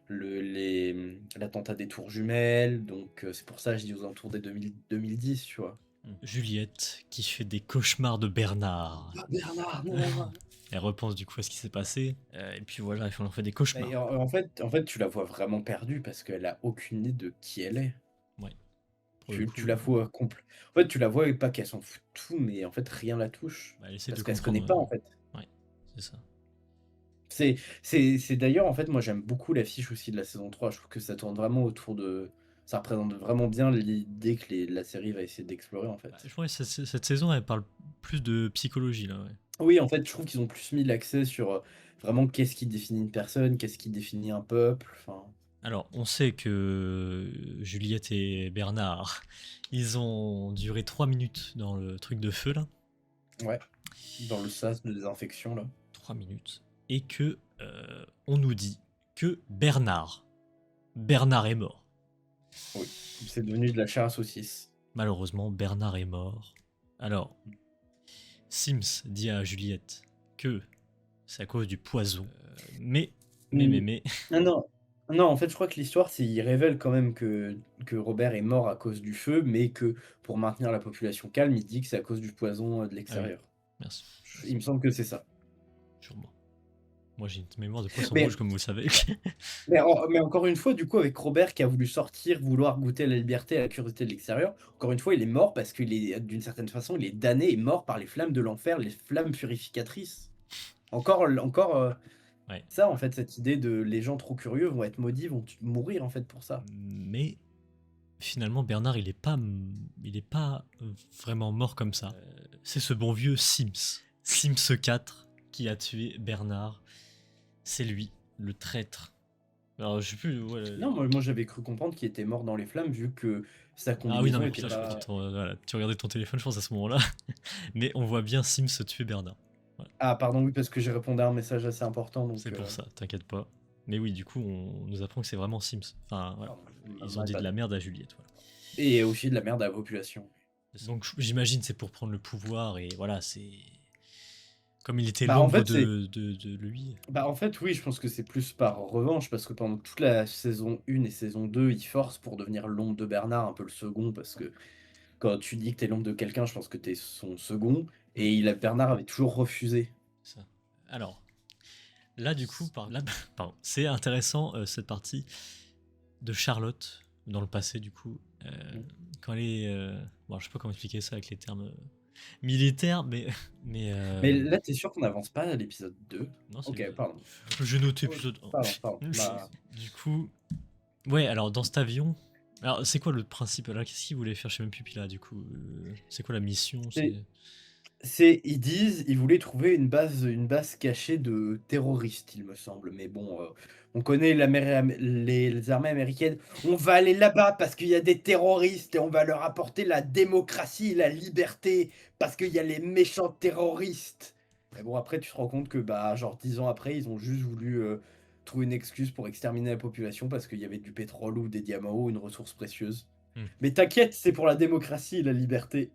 S2: l'attentat des tours jumelles, donc c'est pour ça que je dis aux alentours des 2010, tu vois.
S1: Juliette qui fait des cauchemars de Bernard.
S2: Ah, Bernard, non.
S1: Elle repense du coup à ce qui s'est passé, et puis voilà, elle en fait des cauchemars.
S2: Et en fait, tu la vois vraiment perdue parce qu'elle a aucune idée de qui elle est.
S1: Ouais.
S2: Tu la vois En fait, tu la vois pas qu'elle s'en fout de tout, mais en fait rien la touche.
S1: Elle essaie
S2: Parce
S1: de
S2: qu'elle se
S1: comprendre.
S2: connaît pas en fait.
S1: Ouais, c'est ça.
S2: C'est d'ailleurs, en fait, moi j'aime beaucoup l'affiche aussi de la saison 3. Je trouve que ça tourne vraiment autour de ça représente vraiment bien l'idée que la série va essayer d'explorer en
S1: Bah,
S2: fait.
S1: je pense que cette saison, elle parle plus de psychologie, là, ouais.
S2: Oui, en fait, je trouve qu'ils ont plus mis l'accès sur vraiment qu'est-ce qui définit une personne, qu'est-ce qui définit un peuple. Enfin,
S1: Alors, on sait que Juliette et Bernard, ils ont duré 3 minutes dans le truc de feu, là.
S2: ouais, dans le sas de désinfection là.
S1: 3 minutes. Et que on nous dit que Bernard est mort.
S2: Oui, c'est devenu de la chair à saucisse.
S1: Malheureusement, Bernard est mort. Alors, Sims dit à Juliette que c'est à cause du poison.
S2: Hmm.
S1: Mais.
S2: Non, non, non, en fait, je crois que l'histoire, c'est il révèle quand même que Robert est mort à cause du feu, mais que pour maintenir la population calme, il dit que c'est à cause du poison de
S1: Ah oui,
S2: l'extérieur.
S1: merci.
S2: Il me semble que c'est ça.
S1: Sûrement. Moi, j'ai une mémoire de poisson rouge,
S2: Mais,
S1: comme vous le savez.
S2: mais encore une fois, du coup, avec Robert qui a voulu sortir, vouloir goûter à la liberté, à la curiosité de l'extérieur, encore une fois, il est mort parce qu'il est, d'une certaine façon, il est damné et mort par les flammes de l'enfer, les flammes purificatrices. Encore,
S1: Ouais.
S2: ça, en fait, cette idée de les gens trop curieux vont être maudits, vont mourir, en fait, pour ça.
S1: Mais finalement, Bernard, il est pas vraiment mort comme ça. C'est ce bon vieux Sims. Sims 4 qui a tué Bernard. C'est lui, le traître. Alors, je sais plus. Ouais.
S2: Non, moi j'avais cru comprendre qu'il était mort dans les flammes vu que sa
S1: Ah oui, non,
S2: combinaison
S1: mais
S2: était
S1: putain, je crois
S2: pas.
S1: que voilà, tu regardais ton téléphone, je pense, à ce moment-là. Mais on voit bien Sims tuer Bernard. Voilà.
S2: Ah, pardon, oui, parce que j'ai répondu à un message assez important, donc.
S1: C'est pour ça, t'inquiète pas. Mais oui, du coup, on nous apprend que c'est vraiment Sims. Enfin, voilà. Ils ont dit de la merde à Juliette. Voilà.
S2: Et aussi de la merde à la population.
S1: Donc, j'imagine c'est pour prendre le pouvoir et voilà, c'est. Comme il était
S2: Bah, en
S1: l'ombre
S2: fait, c'est.
S1: de lui.
S2: Bah, en fait, oui, je pense que c'est plus par revanche, parce que pendant toute la saison 1 et saison 2, il force pour devenir l'ombre de Bernard, un peu le second, parce que quand tu dis que t'es l'ombre de quelqu'un, je pense que t'es son second, et Bernard avait toujours refusé.
S1: Ça. Alors, là, du coup, pardon, c'est intéressant cette partie de Charlotte dans le passé, du coup. Quand elle est. Bon, je sais pas comment expliquer ça avec les termes militaires, mais.
S2: Mais là, t'es sûr qu'on n'avance pas à l'épisode 2?
S1: Non, c'est
S2: Ok, pardon.
S1: j'ai noté épisode 1.
S2: Pardon. Bah,
S1: Du coup. Ouais, alors dans cet avion. Alors, c'est quoi le principe là? Qu'est-ce qu'il voulait faire? Je sais même plus, puis là, du coup. C'est quoi la mission?
S2: Ils disent, ils voulaient trouver une base cachée de terroristes, il me semble. Mais bon, on connaît les armées américaines. On va aller là-bas parce qu'il y a des terroristes et on va leur apporter la démocratie et la liberté parce qu'il y a les méchants terroristes. Mais bon, après, tu te rends compte que, bah, genre 10 ans après, ils ont juste voulu trouver une excuse pour exterminer la population parce qu'il y avait du pétrole ou des diamants ou une ressource précieuse.
S1: Hmm.
S2: Mais t'inquiète, c'est pour la démocratie et la liberté.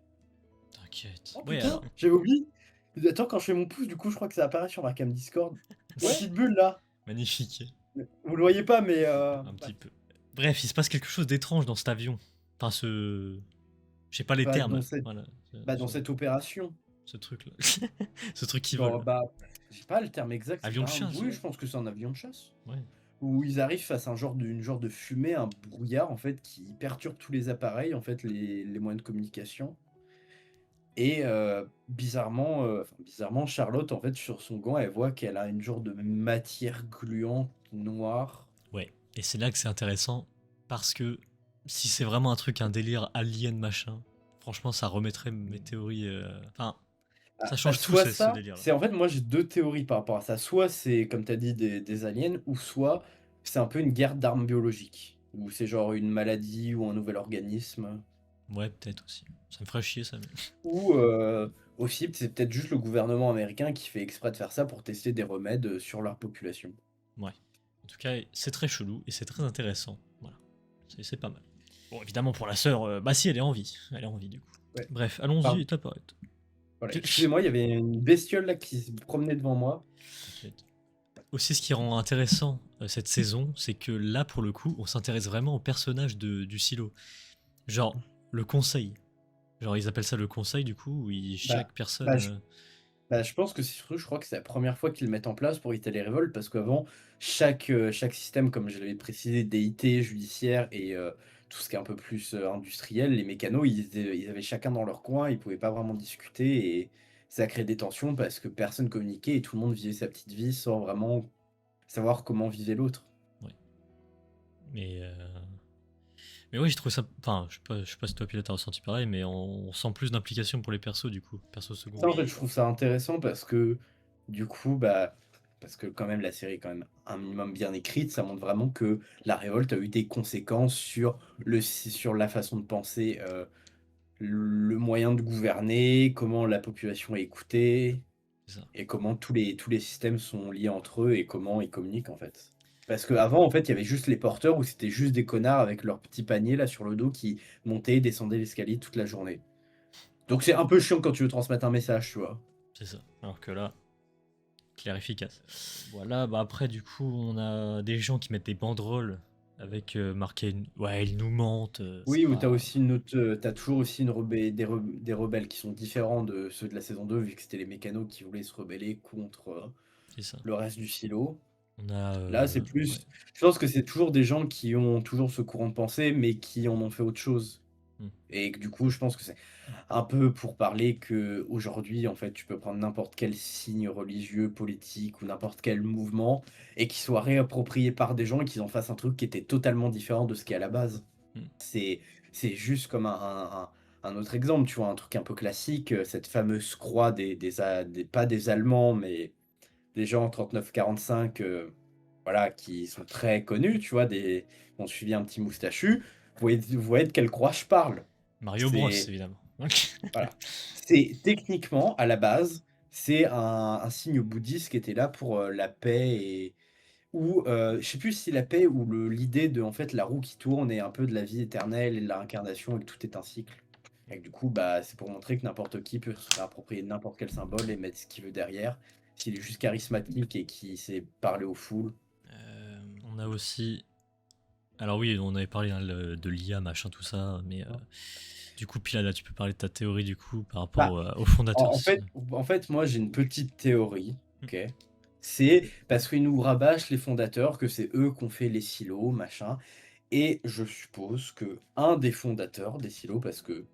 S1: T'inquiète.
S2: Oh
S1: Ouais,
S2: putain,
S1: alors.
S2: j'avais oublié. Attends, quand je fais mon pouce, du coup, je crois que ça apparaît sur ma cam Discord. Ouais, petite bulle là.
S1: Magnifique.
S2: Vous le voyez pas, mais.
S1: Un petit peu. Bref, il se passe quelque chose d'étrange dans cet avion. Enfin, ce. Je sais pas les
S2: Bah,
S1: termes. Voilà.
S2: dans cette opération.
S1: Ce truc-là. Ce truc qui
S2: Dans,
S1: vole.
S2: bah, je sais pas le terme exact.
S1: Avion de
S2: pas
S1: chasse.
S2: Oui, je pense que c'est un avion de chasse.
S1: Ouais.
S2: Où ils arrivent face à une genre de fumée, un brouillard en fait qui perturbe tous les appareils, en fait, les moyens de communication. Et bizarrement, Charlotte, en fait, sur son gant, elle voit qu'elle a une genre de matière gluante noire.
S1: Ouais. Et c'est là que c'est intéressant. Parce que si c'est vraiment un truc, un délire alien machin, franchement, ça remettrait mes théories. Enfin, ça change tout
S2: Soit
S1: ce
S2: ça,
S1: délire-là.
S2: c'est en fait, moi j'ai deux théories par rapport à ça. Soit c'est, comme tu as dit, des aliens, ou soit c'est un peu une guerre d'armes biologiques. Ou c'est genre une maladie ou un nouvel organisme.
S1: Ouais, peut-être aussi. Ça me ferait chier ça. Mais...
S2: Ou aussi, c'est peut-être juste le gouvernement américain qui fait exprès de faire ça pour tester des remèdes sur leur population.
S1: Ouais. En tout cas, c'est très chelou et c'est très intéressant. Voilà. C'est pas mal. Bon, évidemment, pour la sœur, bah si, elle est en vie. Elle est en vie, du coup.
S2: Ouais.
S1: Bref, allons-y,
S2: Pardon.
S1: étape par étape.
S2: Voilà. Excusez-moi, il y avait une bestiole là qui se promenait devant moi.
S1: T'inquiète. Aussi, ce qui rend intéressant cette saison, c'est que là, pour le coup, on s'intéresse vraiment au personnage du silo. Genre, le conseil. Genre, ils appellent ça le conseil, du coup, où chaque personne...
S2: Je pense que c'est surtout, je crois que c'est la première fois qu'ils le mettent en place pour éviter les révoltes, parce qu'avant, chaque système, comme je l'avais précisé, DIT, judiciaire et tout ce qui est un peu plus industriel, les mécanos, ils avaient chacun dans leur coin, ils pouvaient pas vraiment discuter et ça crée des tensions parce que personne communiquait et tout le monde vivait sa petite vie sans vraiment savoir comment vivait l'autre.
S1: Ouais. Mais Mais oui, j'ai trouvé ça. Enfin, je sais pas si toi, Pilote, t'as ressenti pareil, mais on sent plus d'implication pour les persos, du coup, persos
S2: Ça, en
S1: secondaires.
S2: fait, je trouve ça intéressant parce que, du coup, bah, parce que quand même, la série est quand même un minimum bien écrite, ça montre vraiment que la révolte a eu des conséquences sur sur la façon de penser, le moyen de gouverner, comment la population est écoutée
S1: C'est ça.
S2: et comment tous les systèmes sont liés entre eux et comment ils communiquent, en fait. Parce qu'avant, en fait, il y avait juste les porteurs où c'était juste des connards avec leur petit panier là sur le dos qui montaient et descendaient l'escalier toute la journée. Donc c'est un peu chiant quand tu veux transmettre un message, tu vois?
S1: C'est ça. Alors que là, clair, efficace. Voilà, bah après, du coup, on a des gens qui mettent des banderoles avec marqué ouais, ils nous mentent, c'est
S2: Oui, ou tu as
S1: pas.
S2: aussi une autre, tu toujours aussi une des rebelles qui sont différents de ceux de la saison 2 vu que c'était les mécanos qui voulaient se rebeller contre,
S1: C'est ça.
S2: le reste du silo.
S1: On a.
S2: Là, c'est
S1: Ouais.
S2: plus je pense que c'est toujours des gens qui ont toujours ce courant de pensée, mais qui en ont fait autre chose
S1: Hmm,
S2: et que du coup, je pense que c'est un peu pour parler qu'aujourd'hui, en fait, tu peux prendre n'importe quel signe religieux, politique ou n'importe quel mouvement et qu'il soit réapproprié par des gens et qu'ils en fassent un truc qui était totalement différent de ce qui est à la base.
S1: hmm.
S2: C'est c'est juste comme un autre exemple, tu vois? Un truc un peu classique, cette fameuse croix des pas des Allemands, mais des gens en 39-45, voilà, qui sont très connus, tu vois? Qui ont suivi un petit moustachu. Vous voyez de quelle croix je parle?
S1: Mario Bros,
S2: C'est
S1: évidemment.
S2: voilà. C'est techniquement, à la base, c'est un signe bouddhiste qui était là pour, la paix et ou, je sais plus si la paix ou l'idée de, en fait, la roue qui tourne et un peu de la vie éternelle et de la réincarnation et que tout est un cycle et que du coup, bah, c'est pour montrer que n'importe qui peut se réapproprier n'importe quel symbole et mettre ce qu'il veut derrière. S'il est juste charismatique et qu'il sait parler aux foules.
S1: On a aussi. Alors oui, on avait parlé hein, de l'IA, machin, tout ça, mais du coup, puis là, tu peux parler de ta théorie du coup par rapport
S2: Bah,
S1: au fondateur.
S2: en fait, moi, j'ai une petite théorie,
S1: Hmm.
S2: OK? C'est parce qu'ils nous rabâchent les fondateurs que c'est eux qui ont fait les silos, machin et je suppose que un des fondateurs des silos parce que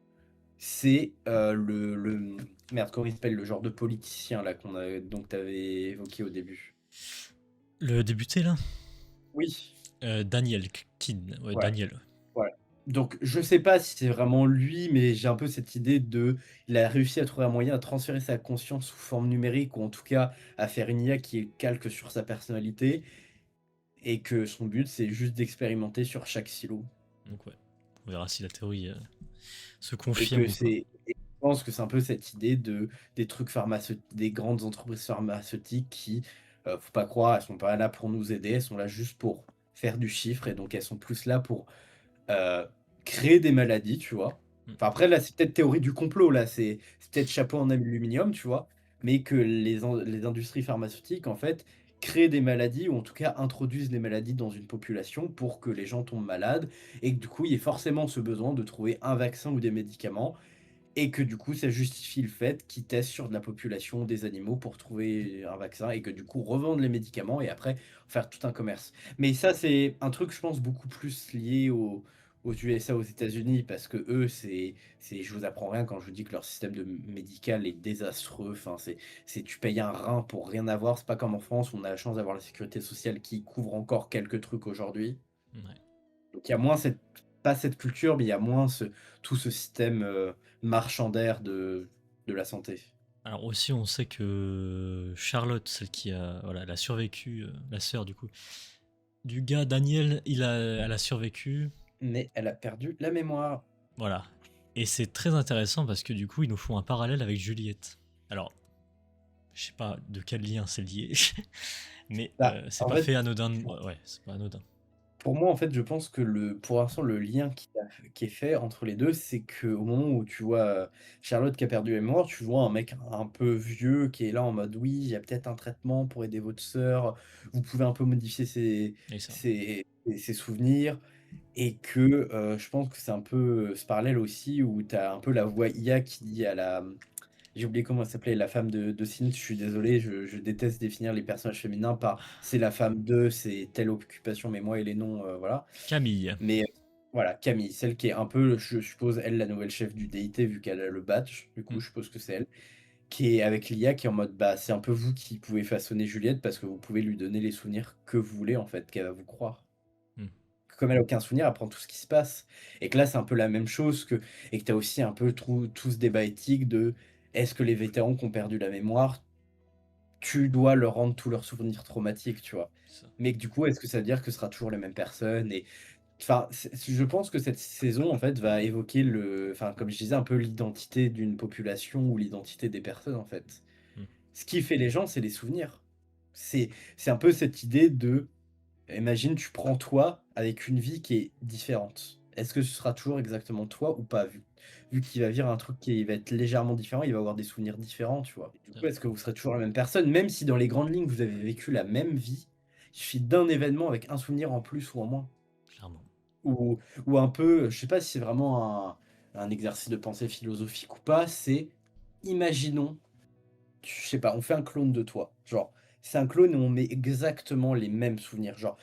S2: c'est, merde, comment il s'appelle? Le genre de politicien là donc tu avais évoqué au début.
S1: Le débuté là
S2: Oui,
S1: Daniel Kin. Ouais,
S2: ouais,
S1: Daniel.
S2: ouais. Donc je sais pas si c'est vraiment lui, mais j'ai un peu cette idée il a réussi à trouver un moyen à transférer sa conscience sous forme numérique ou en tout cas à faire une IA qui est calque sur sa personnalité et que son but c'est juste d'expérimenter sur chaque silo
S1: Donc ouais, on verra si la théorie se
S2: et
S1: confirme ou pas.
S2: je pense que c'est un peu cette idée des trucs pharmaceutiques, des grandes entreprises pharmaceutiques qui, faut pas croire, elles sont pas là pour nous aider, elles sont là juste pour faire du chiffre et donc elles sont plus là pour, heu, créer des maladies, tu vois?
S1: Hmm.
S2: Enfin après là, c'est peut-être théorie du complot là, c'est peut-être chapeau en aluminium, tu vois? Mais que les industries pharmaceutiques en fait créent des maladies ou en tout cas introduisent des maladies dans une population pour que les gens tombent malades et que du coup, il y ait forcément ce besoin de trouver un vaccin ou des médicaments et que du coup, ça justifie le fait qu'ils testent sur de la population des animaux pour trouver un vaccin et que du coup, revendent les médicaments et après faire tout un commerce. Mais ça, c'est un truc, je pense, beaucoup plus lié aux USA, aux États-Unis, parce que eux, je vous apprends rien quand je vous dis que leur système médical est désastreux. Enfin, tu payes un rein pour rien avoir. C'est pas comme en France où on a la chance d'avoir la sécurité sociale qui couvre encore quelques trucs aujourd'hui.
S1: Ouais.
S2: Donc il y a moins pas cette culture, mais il y a moins tout ce système marchandaire de la santé.
S1: Alors aussi, on sait que Charlotte, celle qui a, voilà, elle a survécu, la sœur du coup, du gars Daniel, elle a survécu,
S2: Mais elle a perdu la mémoire.
S1: voilà. Et c'est très intéressant parce que du coup, ils nous font un parallèle avec Juliette. Alors, je sais pas de quel lien c'est lié, mais
S2: Bah,
S1: c'est
S2: en
S1: pas
S2: fait,
S1: fait anodin.
S2: pour,
S1: Ouais, c'est pas anodin.
S2: pour moi, en fait, je pense que pour l'instant, le lien qui est fait entre les deux, c'est qu'au moment où tu vois Charlotte qui a perdu la mémoire, tu vois un mec un peu vieux qui est là en mode oui, il y a peut-être un traitement pour aider votre sœur, vous pouvez un peu modifier
S1: Et ça.
S2: ses souvenirs. Et que, je pense que c'est un peu, ce parallèle aussi où tu as un peu la voix IA qui dit à j'ai oublié comment elle s'appelait, la femme de Sims, je suis désolé, je déteste définir les personnages féminins par: «C'est la femme de, c'est telle occupation, mais moi et les noms, voilà».
S1: Camille.
S2: Mais, voilà, Camille, celle qui est un peu, je suppose, elle, la nouvelle chef du DIT vu qu'elle a le badge, du coup,
S1: Hmm.
S2: je suppose que c'est elle, qui est avec l'IA qui est en mode: «Bah, c'est un peu vous qui pouvez façonner Juliette parce que vous pouvez lui donner les souvenirs que vous voulez, en fait, qu'elle va vous croire».
S1: Hmm.
S2: comme elle a aucun souvenir, elle prend tout ce qui se passe et que là, c'est un peu la même chose et que tu as aussi un peu tout ce débat éthique de: est-ce que les vétérans qui ont perdu la mémoire, tu dois leur rendre tous leurs souvenirs traumatiques, tu vois?
S1: C'est ça.
S2: Mais que du coup, est-ce que ça veut dire que ce sera toujours les mêmes personnes et enfin, je pense que cette saison, en fait, va évoquer enfin, comme je disais, un peu l'identité d'une population ou l'identité des personnes, en fait.
S1: Mmh.
S2: Ce qui fait les gens, c'est les souvenirs. C'est c'est un peu cette idée de imagine, tu prends toi avec une vie qui est différente. Est-ce que ce sera toujours exactement toi ou pas? Vu qu'il va vivre un truc qui va être légèrement différent, il va avoir des souvenirs différents, tu vois? Du
S1: C'est
S2: coup,
S1: vrai,
S2: est-ce que vous serez toujours la même personne? Même si dans les grandes lignes, vous avez vécu la même vie, il suffit d'un événement avec un souvenir en plus ou en moins.
S1: clairement.
S2: Ou ou un peu, je sais pas si c'est vraiment un exercice de pensée philosophique ou pas, c'est imaginons, je sais pas, on fait un clone de toi. Genre, c'est un clone et on met exactement les mêmes souvenirs, genre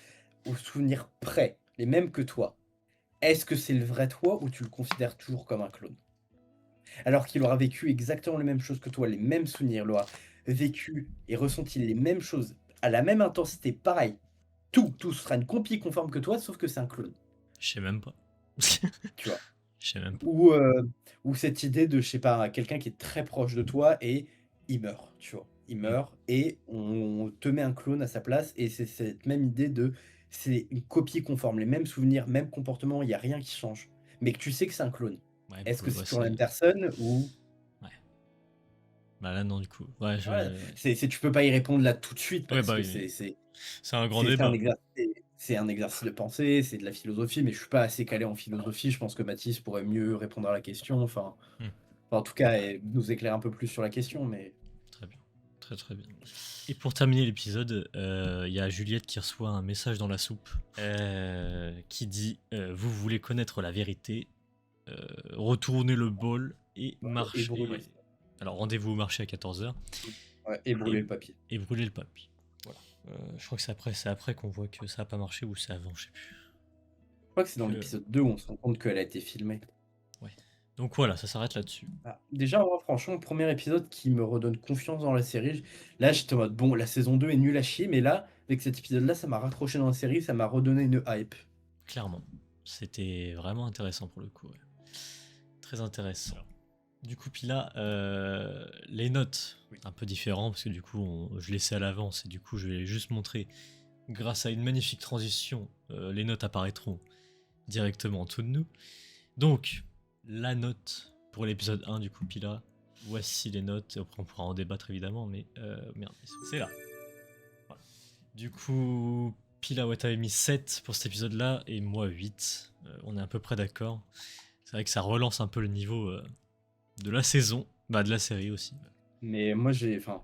S2: aux souvenirs près, les mêmes que toi. Est-ce que c'est le vrai toi ou tu le considères toujours comme un clone? Alors qu'il aura vécu exactement les mêmes choses que toi, les mêmes souvenirs, il aura vécu et ressenti les mêmes choses à la même intensité, pareil. Tout sera une copie conforme que toi, sauf que c'est un clone,
S1: Je sais même pas.
S2: tu vois?
S1: Je sais même pas.
S2: Ou cette idée de, je sais pas, quelqu'un qui est très proche de toi et il meurt, tu vois? Il
S1: Mmh.
S2: meurt et on te met un clone à sa place et c'est cette même idée de c'est une copie conforme, les mêmes souvenirs, mêmes comportements, il y a rien qui change. Mais que tu sais que c'est un clone.
S1: Ouais,
S2: Est-ce
S1: pour
S2: que
S1: le
S2: c'est
S1: ouais,
S2: toujours la
S1: c'est
S2: même personne ou
S1: ouais. Bah, là, non, du coup. Ouais,
S2: voilà,
S1: je
S2: c'est tu peux pas y répondre là tout de suite
S1: ouais,
S2: parce
S1: bah,
S2: que
S1: oui, mais
S2: c'est
S1: c'est un grand
S2: c'est un
S1: débat.
S2: exercice c'est un exercice de pensée, c'est de la philosophie, mais je suis pas assez calé en philosophie. Je pense que Mathis pourrait mieux répondre à la question,
S1: Mmh.
S2: en tout cas, nous éclaire un peu plus sur la question, mais
S1: Très bien. Très, très bien. Et pour terminer l'épisode, il y a Juliette qui reçoit un message dans la soupe, qui dit, «Vous voulez connaître la vérité, retournez le bol et
S2: et brûler
S1: marchez». Alors rendez-vous au marché à 14h
S2: ouais et
S1: et
S2: brûler le papier.
S1: brûler le papier. Voilà. Je crois que c'est après qu'on voit que ça a pas marché ou c'est avant, je sais plus.
S2: Je crois que c'est dans
S1: Donc,
S2: l'épisode 2 où on se rend compte qu'elle a été filmée.
S1: ouais. Donc voilà, ça s'arrête là-dessus.
S2: Ah, déjà, moi, franchement, le 1er épisode qui me redonne confiance dans la série, là, j'étais en mode: «Bon, la saison 2 est nulle à chier», mais là, avec cet épisode-là, ça m'a raccroché dans la série, ça m'a redonné une hype.
S1: Clairement. C'était vraiment intéressant pour le coup, ouais. Très intéressant. Du coup, puis là, les notes,
S2: Oui.
S1: un peu différent parce que du coup, je laissais à l'avance et du coup, je vais juste montrer, grâce à une magnifique transition, les notes apparaîtront directement en dessous de nous. Donc, la note pour l'épisode 1 du coup, puis là, voici les notes. Et après, on pourra en débattre évidemment, mais merde, c'est là. Voilà. Du coup, Pila, ouais, t'avais mis 7 pour cet épisode-là et moi 8. On est à peu près d'accord. C'est vrai que ça relance un peu le niveau de la saison, bah de la série aussi.
S2: Mais moi, enfin,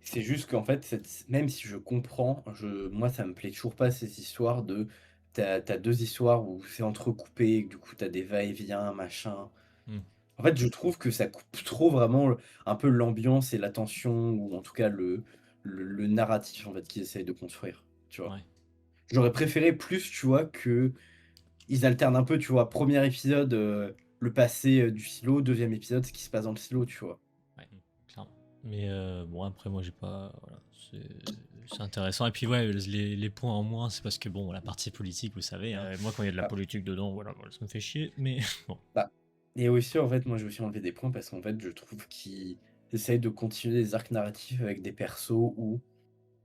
S2: c'est juste qu'en fait, même si je comprends, moi, ça me plaît toujours pas ces histoires de t'as 2 histoires où c'est entrecoupé et que du coup, t'as des va-et-vient, machin.
S1: Hmm.
S2: En fait, je trouve que ça coupe trop vraiment un peu l'ambiance et la tension ou en tout cas le narratif, en fait, qu'ils essayent de construire, tu vois?
S1: Ouais.
S2: J'aurais préféré plus, tu vois, qu'ils alternent un peu, tu vois? Premier épisode, le passé, du silo, deuxième épisode, ce qui se passe dans le silo, tu vois?
S1: Ouais, clairement. Mais bon, après, moi, j'ai pas. Voilà, c'est intéressant. Et puis, ouais, les points en moins, c'est parce que, bon, la partie politique, vous savez, hein, moi, quand il y a de la
S2: Bah
S1: politique dedans, voilà, ça me fait chier. Mais bon,
S2: bah et aussi, en fait, moi, je vais aussi enlever des points parce qu'en fait, je trouve qu'ils essayent de continuer des arcs narratifs avec des persos où,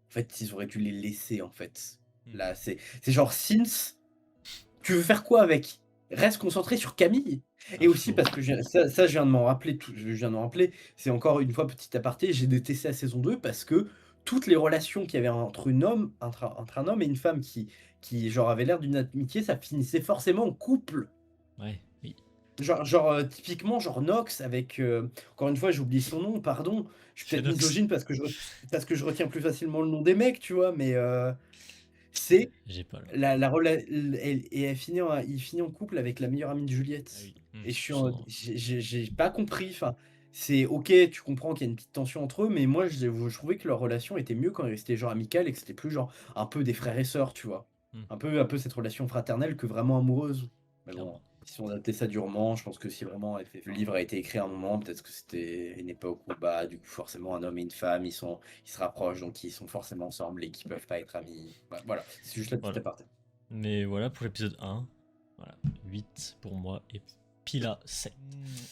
S2: en fait, ils auraient dû les laisser, en fait.
S1: hmm,
S2: Là, c'est genre Sims. Tu veux faire quoi avec? Reste concentré sur Camille
S1: pas
S2: et aussi
S1: faux.
S2: parce que ça je viens de m'en rappeler je viens de m'en rappeler, c'est encore une fois petit aparté, j'ai détesté la saison 2 parce que toutes les relations qu'il y avait entre un homme et une femme qui genre avaient l'air d'une amitié, ça finissait forcément en couple.
S1: Ouais, oui.
S2: Typiquement, genre Nox avec, encore une fois, j'ai oublié son nom, pardon. Je suis peut-être
S1: Shenox,
S2: misogyne parce que je retiens plus facilement le nom des mecs, tu vois? Mais, c'est
S1: j'ai pas là.
S2: la rela il finit en couple avec la meilleure amie de
S1: Ah
S2: Juliette
S1: oui,
S2: et je suis en
S1: sans-
S2: j'ai pas compris, enfin, c'est OK, tu comprends qu'il y a une petite tension entre eux, mais moi je trouvais que leur relation était mieux quand ils restaient genre amicale et que c'était plus genre un peu des frères et sœurs, tu vois?
S1: hmm,
S2: Un peu cette relation fraternelle que vraiment amoureuse. Mais bon,
S1: clairement.
S2: si on adaptait ça durement, je pense que si vraiment le livre a été écrit à un moment, peut-être que c'était une époque où, bah, du coup, forcément un homme et une femme, ils se rapprochent, donc ils sont forcément ensemble et qu'ils peuvent pas être amis. Voilà, c'est juste la petite
S1: Voilà.
S2: aparté.
S1: Mais voilà pour l'épisode 1. Voilà, 8 pour moi et Pila 7.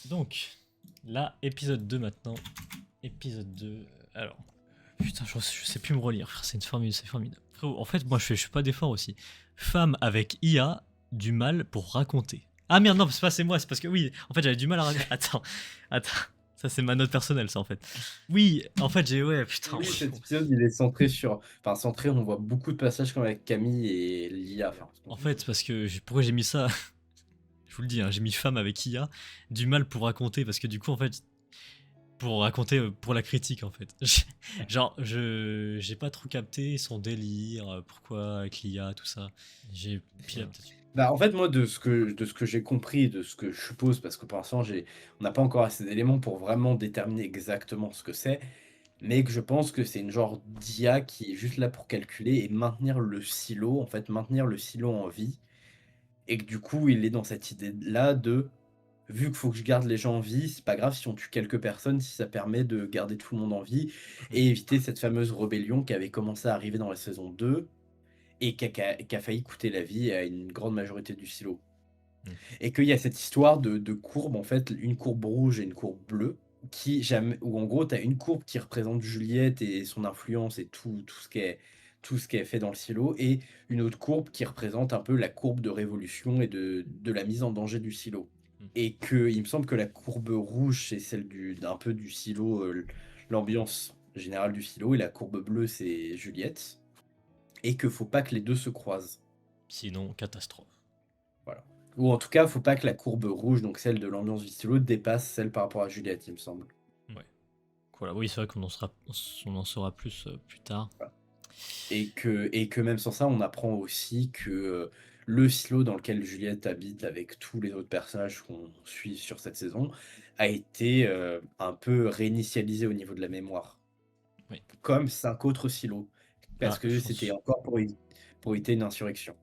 S1: Donc, là, épisode 2 maintenant. Épisode 2. Alors, putain, je sais plus me relire, frère, c'est une formule, c'est formidable. Frérot, en fait, moi, je fais pas d'effort aussi. Femme avec IA, du mal pour raconter. Ah merde, non, c'est pas c'est moi, c'est parce que oui, en fait, j'avais du mal à raconter. Attends. Ça, c'est ma note personnelle, ça, en fait. Oui, en fait, ouais, putain.
S2: Oui, cet épisode, il est centré sur. Enfin, centré, on voit beaucoup de passages comme avec Camille et l'IA. Enfin,
S1: En fait, parce que pourquoi j'ai mis ça? Je vous le dis, hein, j'ai mis femme avec IA, du mal pour raconter, parce que du coup, en fait, pour raconter pour la critique, en fait. Genre, j'ai pas trop capté son délire, pourquoi avec l'IA, tout ça. Puis là, peut-être.
S2: Bah, en fait, moi, de ce que j'ai compris, de ce que je suppose, parce que pour l'instant, on n'a pas encore assez d'éléments pour vraiment déterminer exactement ce que c'est, mais que je pense que c'est une genre d'IA qui est juste là pour calculer et maintenir le silo, en fait, maintenir le silo en vie. Et que du coup, il est dans cette idée-là de, vu qu'il faut que je garde les gens en vie, c'est pas grave si on tue quelques personnes, si ça permet de garder tout le monde en vie et éviter cette fameuse rébellion qui avait commencé à arriver dans la saison 2 et qui a failli coûter la vie à une grande majorité du silo.
S1: Mm.
S2: Et qu'il y a cette histoire de courbe, en fait, une courbe rouge et une courbe bleue, où en gros, tu as une courbe qui représente Juliette et son influence et tout ce qui est fait dans le silo, et une autre courbe qui représente un peu la courbe de révolution et de la mise en danger du silo. Et que il me semble que la courbe rouge, c'est celle d'un peu du silo, l'ambiance générale du silo, et la courbe bleue, c'est Juliette. Et que faut pas que les deux se croisent.
S1: Sinon, catastrophe.
S2: Voilà. Ou en tout cas, faut pas que la courbe rouge, donc celle de l'ambiance du stylo, dépasse celle par rapport à Juliette, il me semble.
S1: Ouais. Voilà, oui, c'est vrai on en saura plus plus tard.
S2: Voilà. Et que même sans ça, on apprend aussi que le silo dans lequel Juliette habite avec tous les autres personnages qu'on suit sur cette saison a été un peu réinitialisé au niveau de la mémoire.
S1: Oui.
S2: Comme 5 autres silos. Parce
S1: Ah,
S2: que c'était encore pour éviter une insurrection.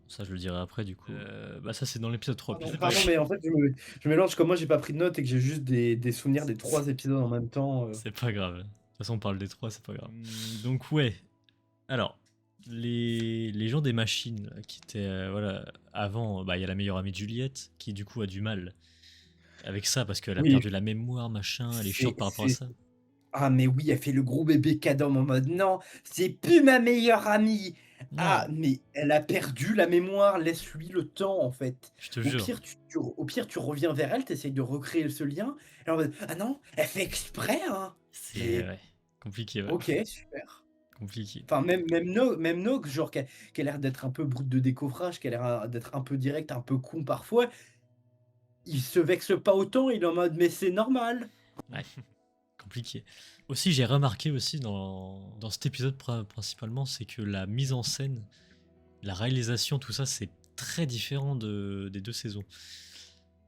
S1: ça, je le dirai après, du coup. Bah, ça, c'est dans l'épisode 3.
S2: Pardon, mais en fait, je mélange comme moi, j'ai pas pris de notes et que j'ai juste des souvenirs des 3 épisodes en même temps.
S1: C'est pas grave. De toute façon, on parle des 3, c'est pas grave. Donc, ouais. Alors, les gens des machines là, qui étaient. Voilà, avant, bah, il y a la meilleure amie de Juliette qui, du coup, a du mal avec ça parce qu'elle a
S2: Oui,
S1: perdu la mémoire, machin. Elle est
S2: c'est
S1: chiante par rapport à
S2: c'est
S1: ça.
S2: ah mais oui, elle fait le gros bébé cadom en mode: «Non, c'est plus ma meilleure amie!» Ah,
S1: Non,
S2: mais elle a perdu la mémoire, laisse-lui le temps, en fait.
S1: je te
S2: Au
S1: jure.
S2: pire, tu reviens vers elle, tu essayes de recréer ce lien, et en mode: «Ah non, elle fait exprès, hein!»
S1: C'est.
S2: Mais
S1: Ouais. Compliqué, ouais.
S2: OK, super.
S1: Compliqué.
S2: Enfin, même Nox, genre, qui a l'air d'être un peu brute de décoffrage, qui a l'air d'être un peu direct, un peu con parfois, il se vexe pas autant, il est en mode: «Mais c'est normal!»
S1: Ouais. Compliqué. Aussi, j'ai remarqué aussi dans cet épisode principalement, c'est que la mise en scène, la réalisation, tout ça, c'est très différent des deux saisons.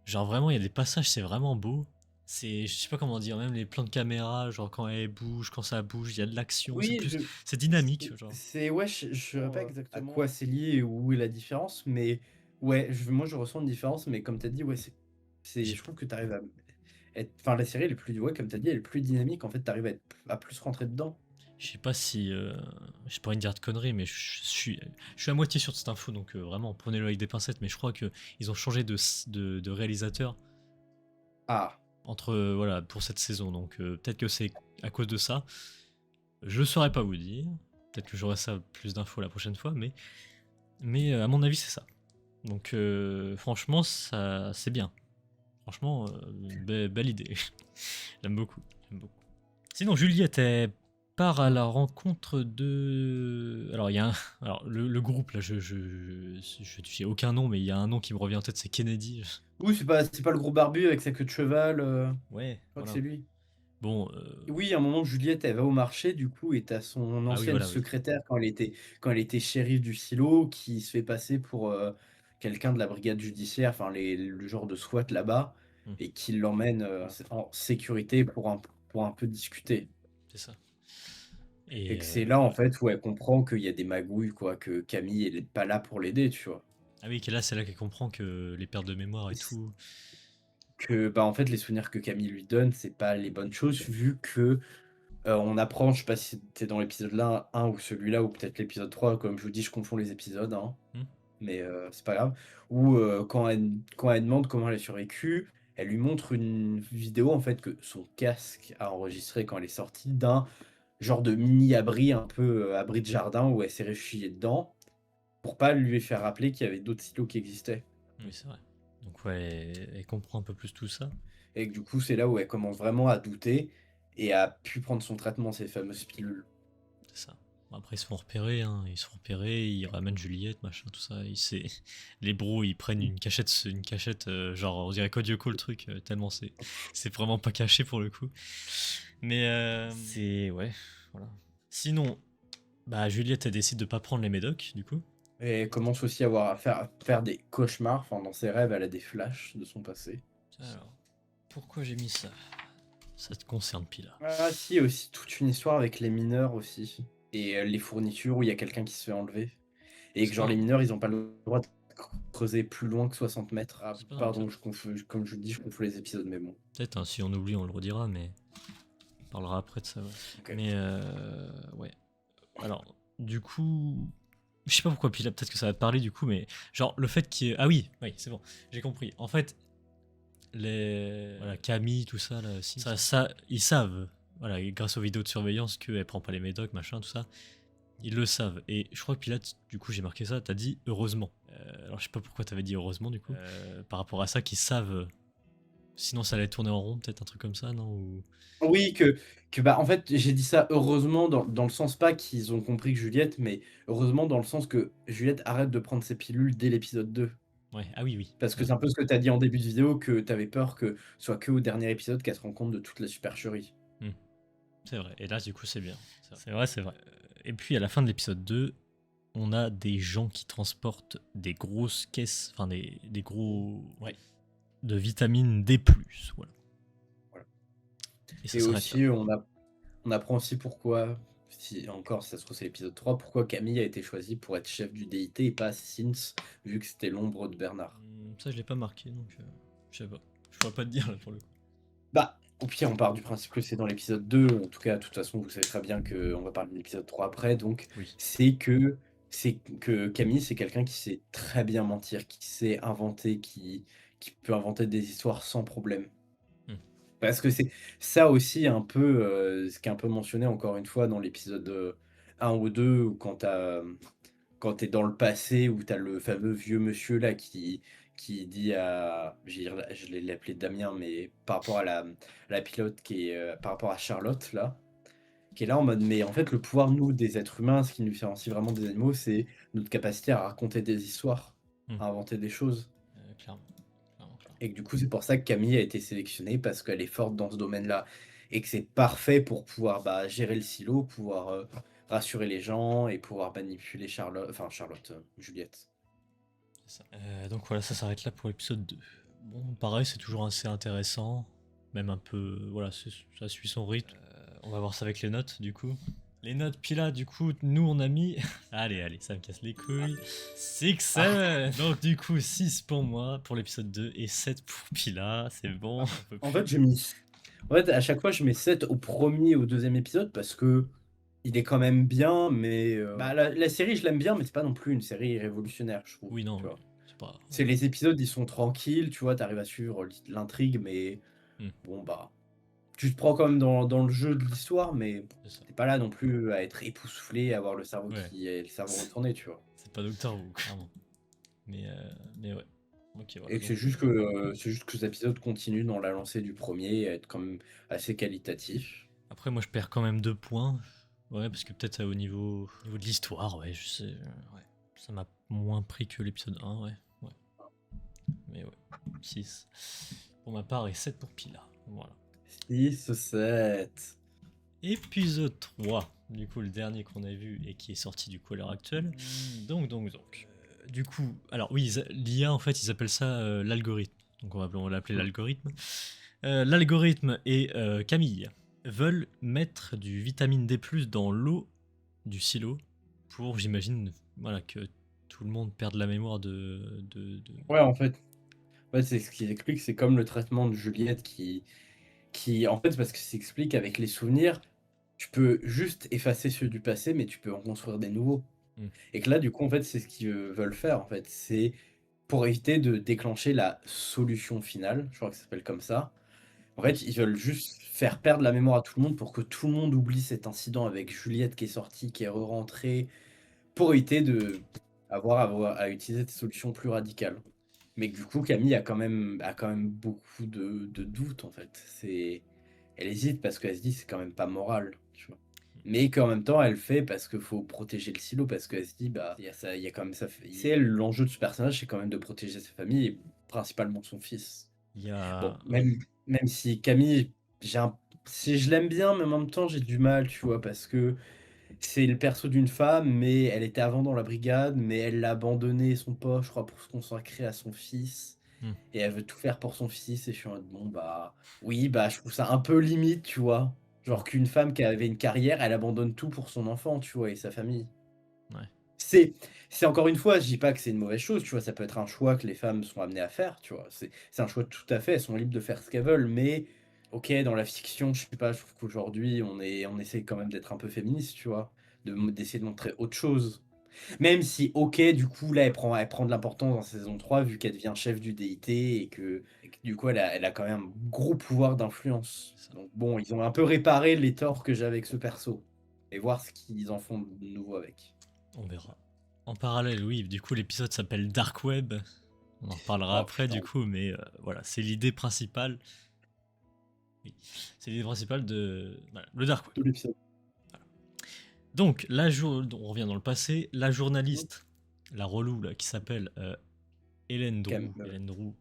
S1: Genre vraiment, il y a des passages, c'est vraiment beau. Je sais pas comment dire, même les plans de caméra, genre quand elle bouge, quand ça bouge, il y a de l'action,
S2: Oui,
S1: c'est dynamique, genre.
S2: ouais, je sais pas exactement à quoi c'est lié et où est la différence, mais ouais, moi je ressens une différence, mais comme tu as dit, ouais,
S1: J'ai
S2: je trouve que tu arrives à enfin, la série elle est plus, ouais, comme tu as dit, elle est plus dynamique, en fait, tu arrives à plus rentrer dedans.
S1: Je sais pas si. J'ai pas envie de dire de conneries, mais je suis à moitié sûr de cette info, donc vraiment, prenez-le avec des pincettes, mais je crois qu'ils ont changé de réalisateur
S2: Ah,
S1: entre voilà pour cette saison, donc peut-être que c'est à cause de ça. Je saurais pas vous dire. Peut-être que j'aurai ça plus d'infos la prochaine fois, mais à mon avis c'est ça. Donc franchement ça c'est bien. Franchement belle idée. J'aime beaucoup. J'aime beaucoup. Sinon Juliette elle part à la rencontre de. Alors il y a alors le groupe là je sais aucun nom mais il y a un nom qui me revient en tête c'est Kennedy.
S2: oui, c'est pas le gros barbu avec sa queue de cheval,
S1: Ouais
S2: je crois que
S1: voilà.
S2: c'est lui.
S1: Bon
S2: Oui, à un moment, Juliette, elle va au marché, du coup, et tu son
S1: ah oui
S2: ancienne
S1: voilà oui.
S2: secrétaire quand elle était shérif du silo, qui se fait passer pour quelqu'un de la brigade judiciaire, enfin le genre de SWAT là-bas,
S1: Hmm,
S2: et qui l'emmène en sécurité pour un peu discuter.
S1: c'est ça.
S2: Et
S1: Et
S2: que c'est là, en fait, où elle comprend qu'il y a des magouilles, quoi, que Camille, elle est pas là pour l'aider, tu vois.
S1: ah oui, là c'est là qu'elle comprend que les pertes de mémoire et
S2: Et
S1: tout.
S2: que, bah, en fait, les souvenirs que Camille lui donne, c'est pas les bonnes choses, vu que On apprend, je sais pas si c'était dans l'épisode là 1 ou celui-là ou peut-être l'épisode 3, comme je vous dis, je confonds les épisodes, hein,
S1: Mmh.
S2: mais c'est pas grave. Où, quand elle demande comment elle a survécu, elle lui montre une vidéo en fait que son casque a enregistré quand elle est sortie d'un genre de mini abri, un peu, abri de jardin où elle s'est réfugiée dedans, pour pas lui faire rappeler qu'il y avait d'autres silos qui existaient.
S1: Oui, c'est vrai. Donc ouais, elle comprend un peu plus tout ça.
S2: Et que du coup, c'est là où elle commence vraiment à douter et à plus prendre son traitement, ces fameuses pilules.
S1: C'est ça. Bon, après, ils se font repérer, hein. Ils se font repérer, ils ramènent Juliette, machin, tout ça. Les bros, ils prennent une cachette genre, on dirait Code Yoko le truc, tellement c'est vraiment pas caché pour le coup. Mais c'est. Ouais, voilà. Sinon, bah, Juliette, elle décide de pas prendre les médocs, du coup.
S2: Et elle commence aussi à avoir à faire des cauchemars. Enfin, dans ses rêves, elle a des flashs de son passé.
S1: Alors, pourquoi j'ai mis ça? Ça te concerne, Pila.
S2: Ah si, aussi toute une histoire avec les mineurs aussi. Et les fournitures où il y a quelqu'un qui se fait enlever. Et que
S1: C'est
S2: genre
S1: pas
S2: les
S1: un-
S2: mineurs, ils ont pas le droit de creuser plus loin que 60 mètres. Ah,
S1: C'est pas un
S2: pardon,
S1: épisode.
S2: je confonds, comme je vous dis, je confonds les épisodes, mais bon.
S1: Peut-être, hein, si on oublie, on le redira, mais on parlera après de ça, ouais.
S2: Ok.
S1: Mais ouais. Alors, du coup, je sais pas pourquoi, puis là peut-être que ça va te parler du coup, mais genre le fait qu'il y ait... Ah oui, oui, c'est bon, j'ai compris. En fait, voilà, Camille, tout ça, là, aussi, ça, ils savent, voilà, grâce aux vidéos de surveillance qu'elle prend pas les médocs, machin, tout ça, ils le savent. Et je crois que Pilate, du coup, j'ai marqué ça, t'as dit heureusement. Alors je sais pas pourquoi t'avais dit heureusement, du coup, par rapport à ça, qu'ils savent, sinon ça allait tourner en rond, peut-être un truc comme ça, non? Ou...
S2: Oui, bah, en fait, j'ai dit ça heureusement dans le sens pas qu'ils ont compris que Juliette, mais heureusement dans le sens que Juliette arrête de prendre ses pilules dès l'épisode 2.
S1: Ouais, ah oui, oui.
S2: Parce que
S1: Ouais.
S2: c'est un peu ce que tu as dit en début de vidéo, que tu avais peur que ce soit que au dernier épisode qu'elle se rend compte de toute la supercherie.
S1: C'est vrai, et là du coup c'est bien. C'est vrai, c'est vrai. Et puis à la fin de l'épisode 2, on a des gens qui transportent des grosses caisses, enfin des gros... Ouais, de vitamine D+, voilà.
S2: Voilà.
S1: Et ça
S2: Et
S1: s'arrête là.
S2: aussi, on apprend aussi pourquoi, si encore, si ça se trouve, c'est l'épisode 3, pourquoi Camille a été choisie pour être chef du DIT et pas Sins, vu que c'était l'ombre de Bernard.
S1: Ça je l'ai pas marqué, donc je sais pas. Je pourrais pas te dire là pour le coup.
S2: Bah, au pire, on part du principe que c'est dans l'épisode 2. En tout cas, de toute façon, vous savez très bien qu'on va parler de l'épisode 3 après. Donc,
S1: Oui.
S2: c'est que Camille, c'est quelqu'un qui sait très bien mentir, qui sait inventer, qui peut inventer des histoires sans problème.
S1: Hmm.
S2: Parce que c'est ça aussi un peu, ce qui est un peu mentionné encore une fois dans l'épisode 1 ou 2, où quand tu es dans le passé, où tu as le fameux vieux monsieur là qui dit à, je l'ai appelé Damien, mais par rapport à la pilote qui est, par rapport à Charlotte là, qui est là en mode, mais en fait le pouvoir, nous, des êtres humains, ce qui nous différencie vraiment des animaux, c'est notre capacité à raconter des histoires, à inventer des choses.
S1: Clairement. Clairement, clairement.
S2: Et que du coup, c'est pour ça que Camille a été sélectionnée, parce qu'elle est forte dans ce domaine-là. Et que c'est parfait pour pouvoir gérer le silo, pouvoir rassurer les gens et pouvoir manipuler Juliette.
S1: C'est ça. Donc voilà, ça s'arrête là pour l'épisode 2. Bon, pareil, c'est toujours assez intéressant. Même un peu... Voilà, ça suit son rythme. On va voir ça avec les notes, du coup. Les notes, puis là, du coup, nous, on a mis... allez, ça me casse les couilles. 6, 7. Donc, du coup, 6 pour moi, pour l'épisode 2, et 7 pour Pila. C'est bon.
S2: En fait, à chaque fois, je mets 7 au premier et au deuxième épisode, parce que il est quand même bien, mais la série, je l'aime bien, mais c'est pas non plus une série révolutionnaire, je trouve.
S1: Oui, non,
S2: Tu vois.
S1: c'est pas...
S2: C'est les épisodes, ils sont tranquilles, tu vois, t'arrives à suivre l'intrigue, mais bon, bah, tu te prends quand même dans le jeu de l'histoire, mais t'es pas là non plus à être époustouflé, à avoir le cerveau le cerveau retourné, tu vois.
S1: C'est pas Doctor Who, clairement. Mais ouais. Ok, voilà.
S2: Et que c'est juste que cet épisode continue dans la lancée du premier, et à être quand même assez qualitatif.
S1: Après, moi, je perds quand même 2 points. Ouais, parce que peut-être au niveau de l'histoire, ouais, je sais. Ouais. Ça m'a moins pris que l'épisode 1, ouais. Mais ouais, 6 pour ma part et 7 pour Pila. Voilà.
S2: 6, 7.
S1: Épisode 3, du coup, le dernier qu'on a vu et qui est sorti du coup à l'heure actuelle. Donc. Du coup, alors oui, l'IA, en fait, ils appellent ça l'algorithme. Donc on va l'appeler l'algorithme. L'algorithme et Camille veulent mettre du vitamine D+, dans l'eau du silo pour, j'imagine, voilà, que tout le monde perde la mémoire de...
S2: Ouais, en fait, c'est ce qu'ils expliquent, c'est comme le traitement de Juliette qui en fait, parce que ça s'explique avec les souvenirs. tu peux juste effacer ceux du passé, mais tu peux en construire des nouveaux.
S1: Mmh.
S2: Et que là, du coup, en fait, c'est ce qu'ils veulent faire, en fait. C'est pour éviter de déclencher la solution finale, je crois que ça s'appelle comme ça. En fait,
S1: Oui.
S2: ils veulent juste faire perdre la mémoire à tout le monde pour que tout le monde oublie cet incident avec Juliette qui est sortie, qui est re-rentrée, pour éviter de avoir à utiliser des solutions plus radicales. Mais du coup, Camille a quand même beaucoup de doutes, en fait. Elle hésite parce qu'elle se dit: «C'est quand même pas moral», tu vois? Mais qu'en même temps, elle le fait parce qu'il faut protéger le silo, parce qu'elle se dit: «Bah, il y a ça, il y a quand même ça fait» c'est elle, l'enjeu de ce personnage, c'est quand même de protéger sa famille et principalement son fils.
S1: Il y a
S2: Bon,
S1: oui.
S2: même si Camille, j'ai un si je l'aime bien, mais en même temps, j'ai du mal, tu vois? Parce que c'est le perso d'une femme, mais elle était avant dans la brigade, mais elle l'a abandonné son poste, je crois, pour se consacrer à son fils
S1: Mmh.
S2: et elle veut tout faire pour son fils et je suis en mode: «Bon, bah, oui, bah, je trouve ça un peu limite», tu vois?
S1: Mmh.
S2: Genre qu'une femme qui avait une carrière, elle abandonne tout pour son enfant, tu vois? Et sa famille.
S1: Ouais.
S2: C'est c'est encore une fois, je dis pas que c'est une mauvaise chose, tu vois? Ça peut être un choix que les femmes sont amenées à faire, tu vois? C'est un choix tout à fait, elles sont libres de faire ce qu'elles veulent, mais OK, dans la fiction, je sais pas, je trouve qu'aujourd'hui, on essaie quand même d'être un peu féministe, tu vois? D'essayer de montrer autre chose. Même si, OK, du coup, là, elle prend de l'importance dans saison 3 vu qu'elle devient chef du DIT et que du coup, elle a quand même un gros pouvoir d'influence.
S1: C'est ça.
S2: Donc bon, ils ont un peu réparé les torts que j'avais avec ce perso et voir ce qu'ils en font de nouveau avec.
S1: On verra. En parallèle, oui, du coup, l'épisode s'appelle Dark Web. On en reparlera
S2: Oh
S1: après, du
S2: putain,
S1: coup, mais voilà, c'est l'idée principale. Oui, c'est l'idée principale de voilà, le Dark Web.
S2: tout l'épisode.
S1: Donc, on revient dans le passé, la journaliste, la relou, là, qui s'appelle Hélène Drew.
S2: Cam
S1: Hélène Drew.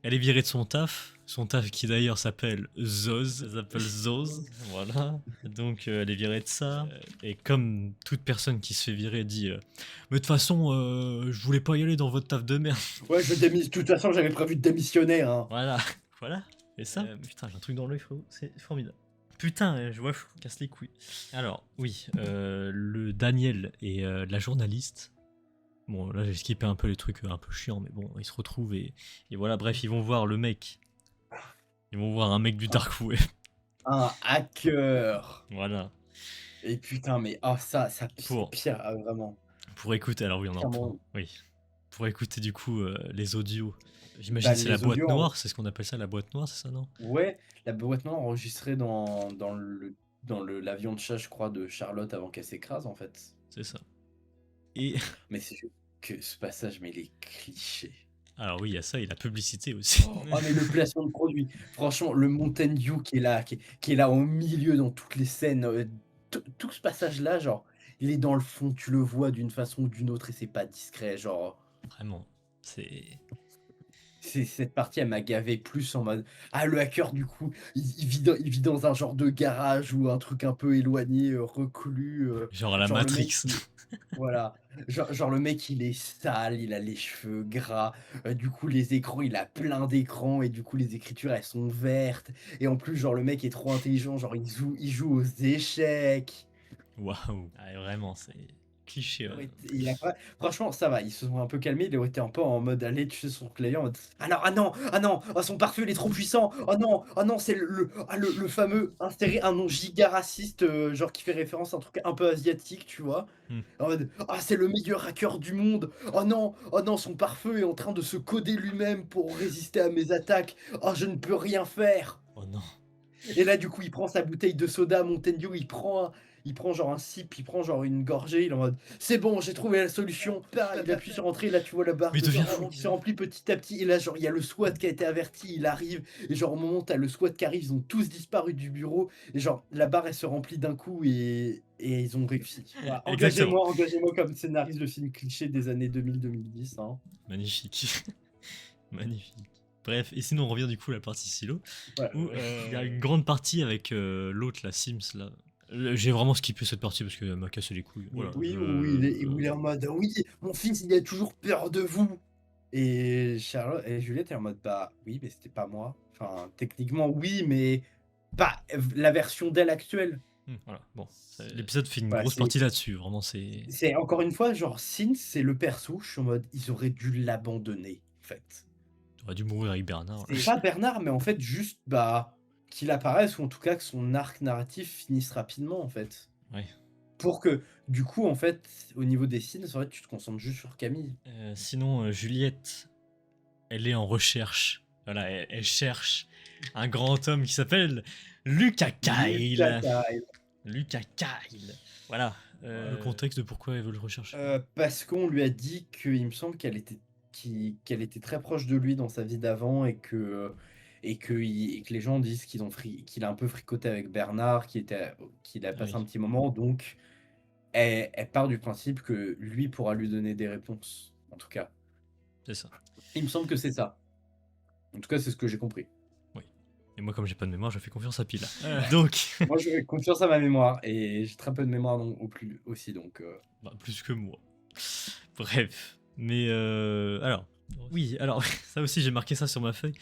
S1: Elle est virée de son taf qui d'ailleurs s'appelle Zoz, elle s'appelle Zoz, voilà. Donc elle est virée de ça. Et comme toute personne qui se fait virer dit, mais de toute façon, je voulais pas y aller dans votre taf de merde.
S2: ouais, je démis de toute façon, j'avais prévu de démissionner, hein.
S1: Voilà, voilà. Et ça, putain, j'ai un truc dans l'œil, frérot, c'est formidable. Putain, je vois fou, casse les couilles. Alors, oui, le Daniel et la journaliste. Bon, là j'ai skippé un peu les trucs un peu chiants, mais bon, ils se retrouvent et voilà, bref, ils vont voir le mec. Ils vont voir un mec du
S2: Un
S1: Dark Web.
S2: un hacker
S1: Voilà.
S2: et putain, mais ah ça c'est
S1: Pour,
S2: pire, ah vraiment,
S1: pour écouter, alors oui, on en reprend.
S2: clairement.
S1: Oui. Pour écouter du coup les audios. J'imagine
S2: Bah,
S1: c'est la
S2: les
S1: boîte
S2: audios en
S1: noire, c'est ce qu'on appelle ça la boîte noire, c'est ça, non?
S2: ouais, la boîte noire enregistrée dans le l'avion de chat, je crois, de Charlotte avant qu'elle s'écrase, en fait.
S1: C'est ça. Et
S2: Mais c'est juste que ce passage, mais il est cliché.
S1: alors oui, il y a ça et la publicité aussi.
S2: Oh, mais le placement de produit, franchement, le Mountain Dew qui est là au milieu dans toutes les scènes, tout ce passage-là, genre, il est dans le fond, tu le vois d'une façon ou d'une autre et c'est pas discret, genre,
S1: Vraiment. C'est.
S2: c'est cette partie, elle m'a gavé plus en mode: «Ah, le hacker, du coup, il vit dans un genre de garage ou un truc un peu éloigné, reclus,
S1: Genre à la
S2: genre le mec
S1: Matrix.
S2: voilà, genre le mec il est sale, il a les cheveux gras, du coup les écrans, il a plein d'écrans et du coup les écritures elles sont vertes et en plus genre le mec est trop intelligent, genre il joue aux échecs.
S1: Waouh. Ah, vraiment, c'est cliché.
S2: Il a pas franchement ça va, ils se sont un peu calmés, il aurait été un peu en mode aller tuer son client en mode: «Ah non, ah non, ah non, oh son parfum il est trop puissant, oh non c'est le fameux insérer un nom giga raciste, genre qui fait référence à un truc un peu asiatique», tu vois?
S1: Hmm.
S2: En mode: «Ah, c'est le meilleur hacker du monde. Oh non, son pare-feu est en train de se coder lui-même pour résister à mes attaques. Oh, je ne peux rien faire».
S1: Oh non.
S2: Et là, du coup, il prend sa bouteille de soda Mountain Dew, il prend genre un sip, il prend genre une gorgée, il est en mode: «C'est bon, j'ai trouvé la solution». Il appuie sur entrée, là, tu vois la barre
S1: Mais il
S2: de
S1: devient
S2: temps
S1: fou.
S2: qui se remplit petit à petit et là, genre, il y a le SWAT qui a été averti, il arrive et genre, au moment où tu as le SWAT qui arrive, ils ont tous disparu du bureau et genre, la barre, elle se remplit d'un coup et ils ont réussi. Voilà,
S1: Exactement.
S2: engagez-moi comme scénariste de film cliché des années 2000-2010, hein.
S1: Magnifique. Magnifique. Bref, et sinon on revient du coup à la partie silo,
S2: Ouais,
S1: où il y a une grande partie avec l'autre, la Sims, là. J'ai vraiment skippé cette partie parce qu'elle m'a cassé les couilles. Voilà,
S2: oui, où il est en mode: «Oui, mon fils, il a toujours peur de vous». Et Charlotte et Juliette est en mode: «Bah, oui, mais c'était pas moi». Enfin, techniquement, oui, mais pas la version d'elle actuelle.
S1: Voilà, bon. L'épisode fait une
S2: Voilà,
S1: grosse
S2: c'est
S1: partie là-dessus, vraiment, c'est.
S2: c'est encore une fois, genre, Sin, c'est le perso, je suis en mode: ils auraient dû l'abandonner, en fait.
S1: T'aurais dû mourir avec Bernard.
S2: C'est pas Bernard, mais en fait, juste, bah, qu'il apparaisse ou en tout cas que son arc narratif finisse rapidement, en fait.
S1: Ouais.
S2: Pour que, du coup, en fait, au niveau des signes, c'est vrai que tu te concentres juste sur Camille.
S1: Sinon, Juliette, elle est en recherche. Voilà, elle cherche un grand homme qui s'appelle Lucas
S2: Lucas
S1: Kyle.
S2: Kyle.
S1: Lucas Kyle. Voilà, le contexte de pourquoi elle veut le rechercher.
S2: Parce qu'on lui a dit qu'il me semble qu'elle était très proche de lui dans sa vie d'avant et que les gens disent qu'il a un peu fricoté avec Bernard, qu'il a
S1: Ah
S2: passé un
S1: oui,
S2: petit moment, donc elle part du principe que lui pourra lui donner des réponses, en tout cas.
S1: c'est ça.
S2: Il me semble que c'est ça. En tout cas, c'est ce que j'ai compris.
S1: Oui. Et moi, comme j'ai pas de mémoire, je fais confiance à Pile. Donc,
S2: Moi, je fais confiance à ma mémoire et j'ai très peu de mémoire au plus aussi, donc
S1: bah, plus que moi. Bref. Mais alors, oui, alors ça aussi j'ai marqué ça sur ma feuille.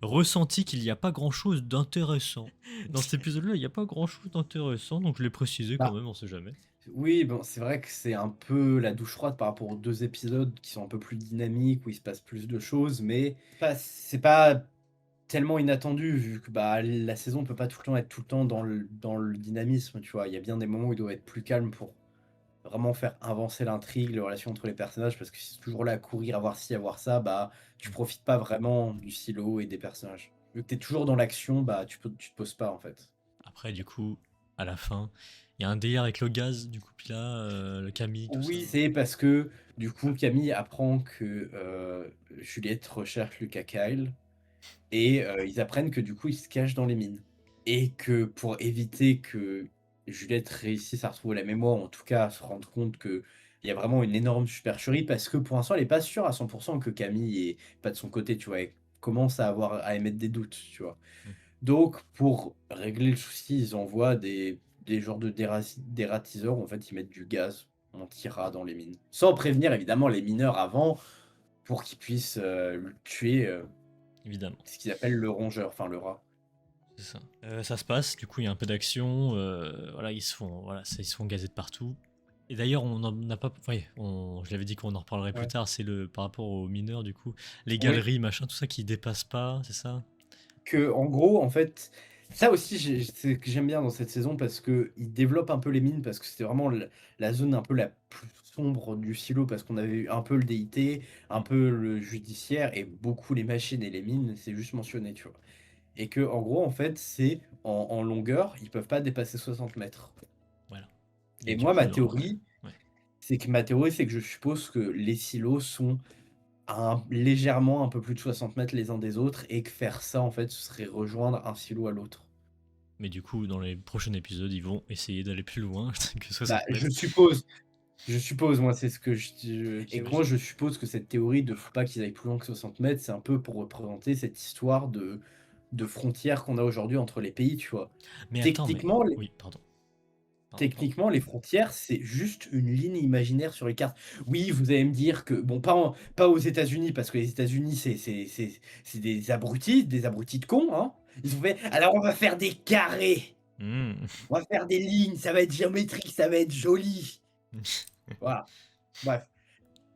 S1: Ressenti qu'il n'y a pas grand chose d'intéressant. Dans cet épisode-là, il n'y a pas grand chose d'intéressant, donc je l'ai précisé quand
S2: bah,
S1: même, on sait jamais.
S2: oui, bon, c'est vrai que c'est un peu la douche froide par rapport aux 2 épisodes qui sont un peu plus dynamiques, où il se passe plus de choses, mais c'est pas tellement inattendu vu que, bah, la saison peut pas tout le temps être tout le temps dans le dynamisme, tu vois? Il y a bien des moments où il doit être plus calme pour vraiment faire avancer l'intrigue, les relations entre les personnages, parce que si tu es toujours là à courir, à voir ci, à voir ça, bah, tu
S1: Mm.
S2: profites pas vraiment du silo et des personnages. Vu que tu es toujours dans l'action, bah, tu te poses pas, en fait.
S1: Après, du coup, à la fin, il y a un délire avec le gaz, du coup, puis là, le Camille, tout ça.
S2: Oui, c'est parce que, du coup, Camille apprend que, Juliette recherche Lucas Kyle et ils apprennent que, du coup, il se cache dans les mines et que pour éviter que Juliette réussisse à retrouver la mémoire, ou en tout cas à se rendre compte qu'il y a vraiment une énorme supercherie parce que pour l'instant, elle est pas sûre à 100 que Camille est pas de son côté, tu vois? Elle commence à émettre des doutes, tu vois?
S1: Mm.
S2: Donc pour régler le souci, ils envoient des genres de dératiseurs où en fait ils mettent du gaz anti-rat dans les mines. Sans prévenir évidemment les mineurs avant pour qu'ils puissent, le tuer,
S1: Évidemment.
S2: ce qu'ils appellent le rongeur, enfin le rat.
S1: C'est ça. Ça se passe, du coup, il y a un peu d'action. Voilà, ils se font gazer de partout. Et d'ailleurs, on n'en a pas. Ouais, je l'avais dit qu'on en reparlerait plus
S2: Ouais.
S1: tard. C'est par rapport aux mineurs, du coup. Les
S2: Oui,
S1: galeries, machin, tout ça qui dépasse pas, c'est ça?
S2: que en gros en fait, ça aussi c'est ce que j'aime bien dans cette saison parce qu'ils développent un peu les mines parce que c'était vraiment la zone un peu la plus sombre du silo parce qu'on avait eu un peu le DIT, un peu le judiciaire et beaucoup les machines et les mines, c'est juste mentionné, tu vois? Et que en gros, en fait, c'est en longueur, ils peuvent pas dépasser 60 mètres.
S1: Voilà. Et
S2: Et
S1: du
S2: moi,
S1: coup,
S2: ma
S1: ouais.
S2: théorie,
S1: Ouais.
S2: c'est que je suppose que les silos sont légèrement un peu plus de 60 mètres les uns des autres et que faire ça, en fait, ce serait rejoindre un silo à l'autre.
S1: Mais du coup, dans les prochains épisodes, ils vont essayer d'aller plus loin que
S2: Bah,
S1: 60 mètres.
S2: je suppose, moi, c'est ce que et que
S1: Oui.
S2: moi, je suppose que cette théorie de faut pas qu'ils aillent plus loin que 60 mètres, c'est un peu pour représenter cette histoire de frontière qu'on a aujourd'hui entre les pays, tu vois?
S1: Mais attends, mais.
S2: Techniquement,
S1: Oui, pardon. Pardon, pardon.
S2: Techniquement, les frontières, c'est juste une ligne imaginaire sur les cartes. Oui, vous allez me dire que bon, pas aux États-Unis, parce que les États-Unis, c'est des abrutis de cons, hein. Ils ont fait: «Alors on va faire des carrés,
S1: Hmm.
S2: on va faire des lignes, ça va être géométrique, ça va être joli». Voilà. Bref.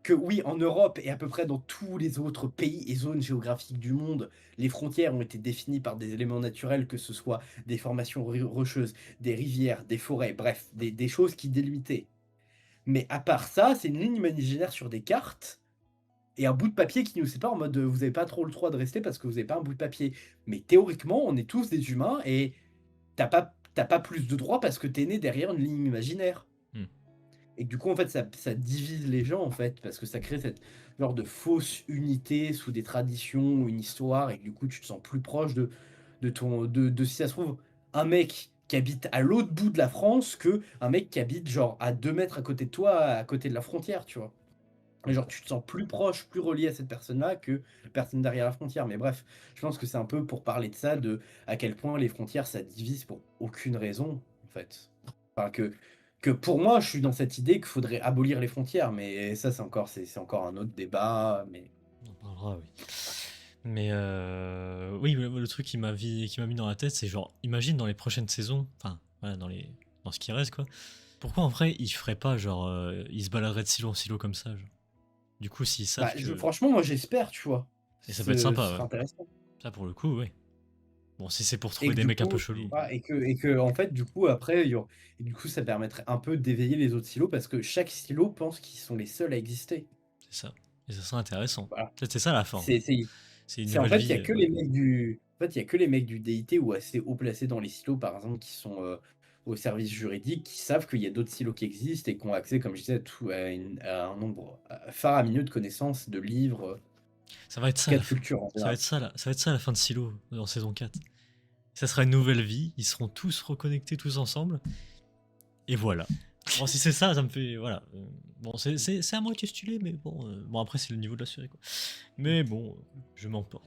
S2: Que oui, en Europe et à peu près dans tous les autres pays et zones géographiques du monde, les frontières ont été définies par des éléments naturels, que ce soit des formations rocheuses, des rivières, des forêts, bref, des choses qui délimitaient. Mais à part ça, c'est une ligne imaginaire sur des cartes et un bout de papier qui nous sépare en mode, vous n'avez pas trop le droit de rester parce que vous n'avez pas un bout de papier. Mais théoriquement, on est tous des humains et t'as pas plus de droits parce que tu es né derrière une ligne imaginaire.
S1: Hmm.
S2: Et que du coup, en fait, ça divise les gens, en fait, parce que ça crée cette genre de fausse unité sous des traditions ou une histoire, et que du coup, tu te sens plus proche de si ça se trouve, un mec qui habite à l'autre bout de la France que un mec qui habite genre à 2 mètres à côté de toi, à côté de la frontière, tu vois? Et genre, tu te sens plus proche, plus relié à cette personne-là que la personne derrière la frontière. Mais bref, je pense que c'est un peu pour parler de ça, de à quel point les frontières, ça divise pour aucune raison, en fait. Enfin, que pour moi, je suis dans cette idée qu'il faudrait abolir les frontières, mais ça, c'est encore un autre débat, mais
S1: On en parlera, oui. Mais oui, le truc qui m'a mis dans la tête, c'est genre, imagine dans les prochaines saisons, enfin, voilà, dans ce qui reste, quoi. Pourquoi en vrai, ils feraient pas, genre, ils se baladeraient de silo en silo comme ça, genre. Du coup, s'ils
S2: bah,
S1: savent que.
S2: franchement, moi, j'espère, tu vois.
S1: Et ça peut être
S2: Ce
S1: sympa,
S2: serait
S1: ouais.
S2: intéressant.
S1: Ça, pour le coup, ouais. Bon, si c'est pour
S2: Et
S1: trouver
S2: que
S1: des
S2: du
S1: mecs un peu
S2: coup,
S1: chelous.
S2: et que en fait, du coup, après, et du coup, ça permettrait un peu d'éveiller les autres silos parce que chaque silo pense qu'ils sont les seuls à exister.
S1: C'est ça. Et ça serait intéressant.
S2: Voilà.
S1: Peut-être c'est ça la fin.
S2: C'est, c'est,
S1: C'est une
S2: c'est en
S1: nouvelle
S2: fait, il y a
S1: vie.
S2: que
S1: Ouais.
S2: les mecs du, en fait, il y a que les mecs du DIT ou assez haut placés dans les silos, par exemple, qui sont au service juridique, qui savent qu'il y a d'autres silos qui existent et qui ont accès, comme je disais, à un nombre faramineux de connaissances, de livres,
S1: Ça va être
S2: en tout
S1: ça
S2: cas
S1: la
S2: de
S1: fin.
S2: culture en
S1: Ça va
S2: général.
S1: être ça, ça va être ça la fin de Silo en saison 4. Ça sera une nouvelle vie. Ils seront tous reconnectés tous ensemble. Et voilà. Bon, si c'est ça, ça me fait. Voilà. Bon, c'est à moitié stylé, mais bon. Bon, après, c'est le niveau de la série, quoi. Mais bon, je m'emporte.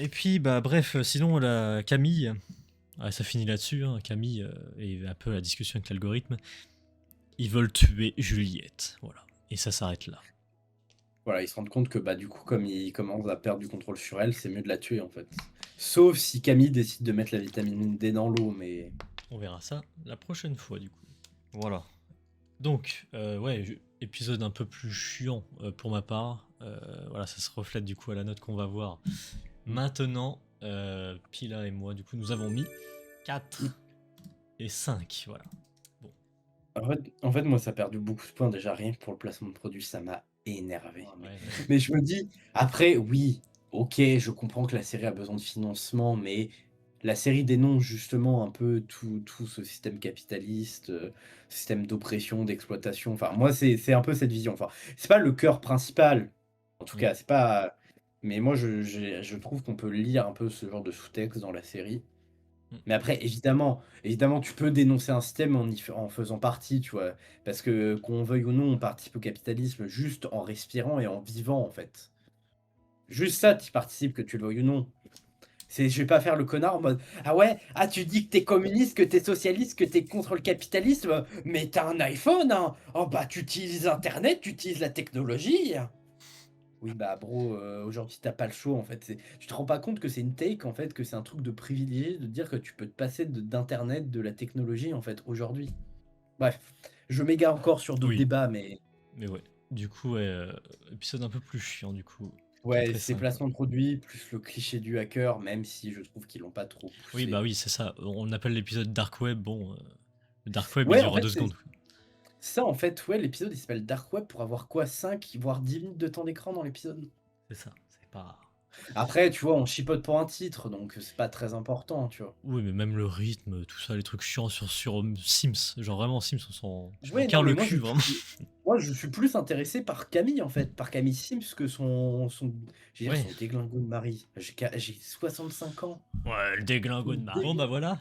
S1: Et puis, bah, bref, sinon, la Camille. Ça finit là-dessus. Hein. Camille et un peu la discussion avec l'algorithme. Ils veulent tuer Juliette. Voilà. Et ça s'arrête là.
S2: Voilà, ils se rendent compte que bah du coup, comme ils commencent à perdre du contrôle sur elle, c'est mieux de la tuer en fait. Sauf si Camille décide de mettre la vitamine D dans l'eau, mais
S1: On verra ça la prochaine fois, du coup. Voilà. Donc, ouais, épisode un peu plus chiant pour ma part. Voilà, ça se reflète du coup à la note qu'on va voir. Maintenant, Pila et moi, du coup, nous avons mis 4 et 5. Voilà. Bon.
S2: en fait, moi, ça a perdu beaucoup de points déjà, rien que pour le placement de produit, ça m'a énervé.
S1: Ouais, ouais.
S2: Mais je me dis, après, oui, ok, je comprends que la série a besoin de financement, mais la série dénonce justement un peu tout ce système capitaliste, système d'oppression, d'exploitation. Enfin, moi, c'est un peu cette vision. Enfin, c'est pas le cœur principal, en tout
S1: Mm.
S2: cas, c'est pas. Mais moi, je trouve qu'on peut lire un peu ce genre de sous-texte dans la série.
S1: Mm.
S2: Mais après, évidemment, tu peux dénoncer un système en faisant partie, tu vois. Parce que qu'on veuille ou non, on participe au capitalisme juste en respirant et en vivant, en fait. Juste ça, tu y participes, que tu le veuilles ou non. Je vais pas faire le connard en mode ah ouais, ah tu dis que t'es communiste, que t'es socialiste, que t'es contre le capitalisme, mais t'as un iPhone, hein. Oh bah tu utilises Internet, tu utilises la technologie. Oui bah bro, aujourd'hui t'as pas le choix en fait. Tu te rends pas compte que c'est une take en fait, que c'est un truc de privilégié de dire que tu peux te passer d'internet, de la technologie en fait aujourd'hui. Bref, je m'égare encore sur d'autres
S1: Oui,
S2: débats, mais
S1: mais ouais. Du coup, ouais, épisode un peu plus chiant, du coup. 4
S2: ouais,
S1: et
S2: ces
S1: 5.
S2: placements de produits plus le cliché du hacker, même si je trouve qu'ils l'ont pas trop
S1: Oui, bah
S2: poussé.
S1: oui, c'est ça. On appelle l'épisode Dark Web. Bon, le Dark Web, il
S2: Ouais, en
S1: dure
S2: fait,
S1: 2 secondes.
S2: ça, en fait, ouais, l'épisode il s'appelle Dark Web pour avoir quoi, 5 voire 10 minutes de temps d'écran dans l'épisode.
S1: C'est ça. C'est pas.
S2: Après, tu vois, on chipote pour un titre, donc c'est pas très important, tu vois.
S1: Oui, mais même le rythme, tout ça, les trucs chiants sur Sims. Genre vraiment, Sims, je m'en
S2: Ouais, non,
S1: carre
S2: mais
S1: le cul, vraiment.
S2: moi, je suis plus intéressé par Camille, en fait, par Camille Sims que j'ai dire,
S1: Ouais.
S2: son déglingo de mari. J'ai 65 ans.
S1: Ouais, le déglingo
S2: Son
S1: de Marie. Bon,
S2: dé-
S1: bah voilà.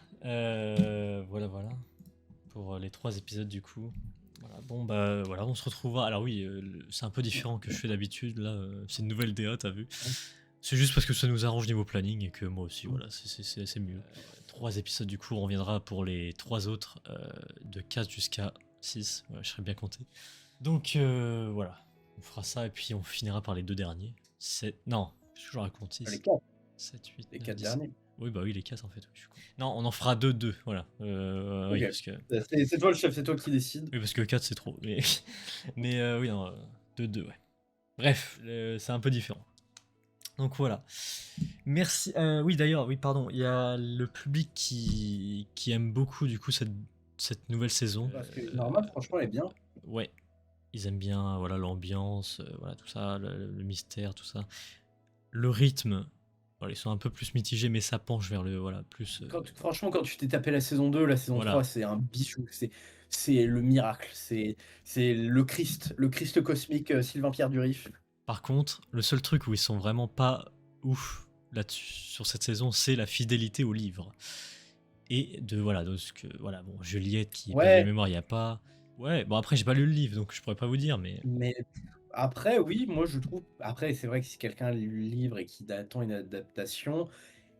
S1: Voilà. Pour les 3 épisodes, du coup. Voilà, bon, bah voilà, on se retrouvera. Alors oui, c'est un peu différent que je fais d'habitude. Là, c'est une nouvelle DA, t'as vu. C'est juste parce que ça nous arrange niveau planning et que moi aussi, voilà, c'est mieux. 3 épisodes, du coup, on reviendra pour les 3 autres, de 4 jusqu'à 6. Ouais, je serais bien compté. Donc, voilà. On fera ça et puis on finira par les 2 derniers. Non, je raconte
S2: Les
S1: 6.
S2: 4,
S1: 7, 8,
S2: les
S1: 9,
S2: 4
S1: 10.
S2: derniers.
S1: Oui, bah oui, les 4 en fait. Oui, non, on en fera 2, voilà.
S2: Ok.
S1: Oui, parce que,
S2: C'est toi le chef, c'est toi qui décide.
S1: oui, parce que 4 c'est trop. Mais oui, non, 2, ouais. Bref, c'est un peu différent. Donc voilà. Merci. Oui, d'ailleurs, oui, pardon. Il y a le public qui aime beaucoup, du coup, cette nouvelle saison.
S2: Parce que normal, franchement, elle est bien.
S1: Ouais, ils aiment bien voilà, l'ambiance, voilà, tout ça, le mystère, tout ça. Le rythme, voilà, ils sont un peu plus mitigés, mais ça penche vers le voilà, plus.
S2: Franchement, quand tu t'es tapé la saison 2, la saison
S1: Voilà.
S2: 3, c'est un bijou. C'est le miracle. C'est le Christ cosmique Sylvain Pierre Durif.
S1: Par contre, le seul truc où ils sont vraiment pas ouf là-dessus sur cette saison, c'est la fidélité au livre. Et de ce que voilà, bon, Juliette qui perd les
S2: Ouais,
S1: mémoires, il y a pas. Ouais, bon après j'ai pas lu le livre donc je pourrais pas vous dire mais
S2: mais après, oui, moi je trouve. Après, c'est vrai que si quelqu'un lit le livre et qu'il attend une adaptation,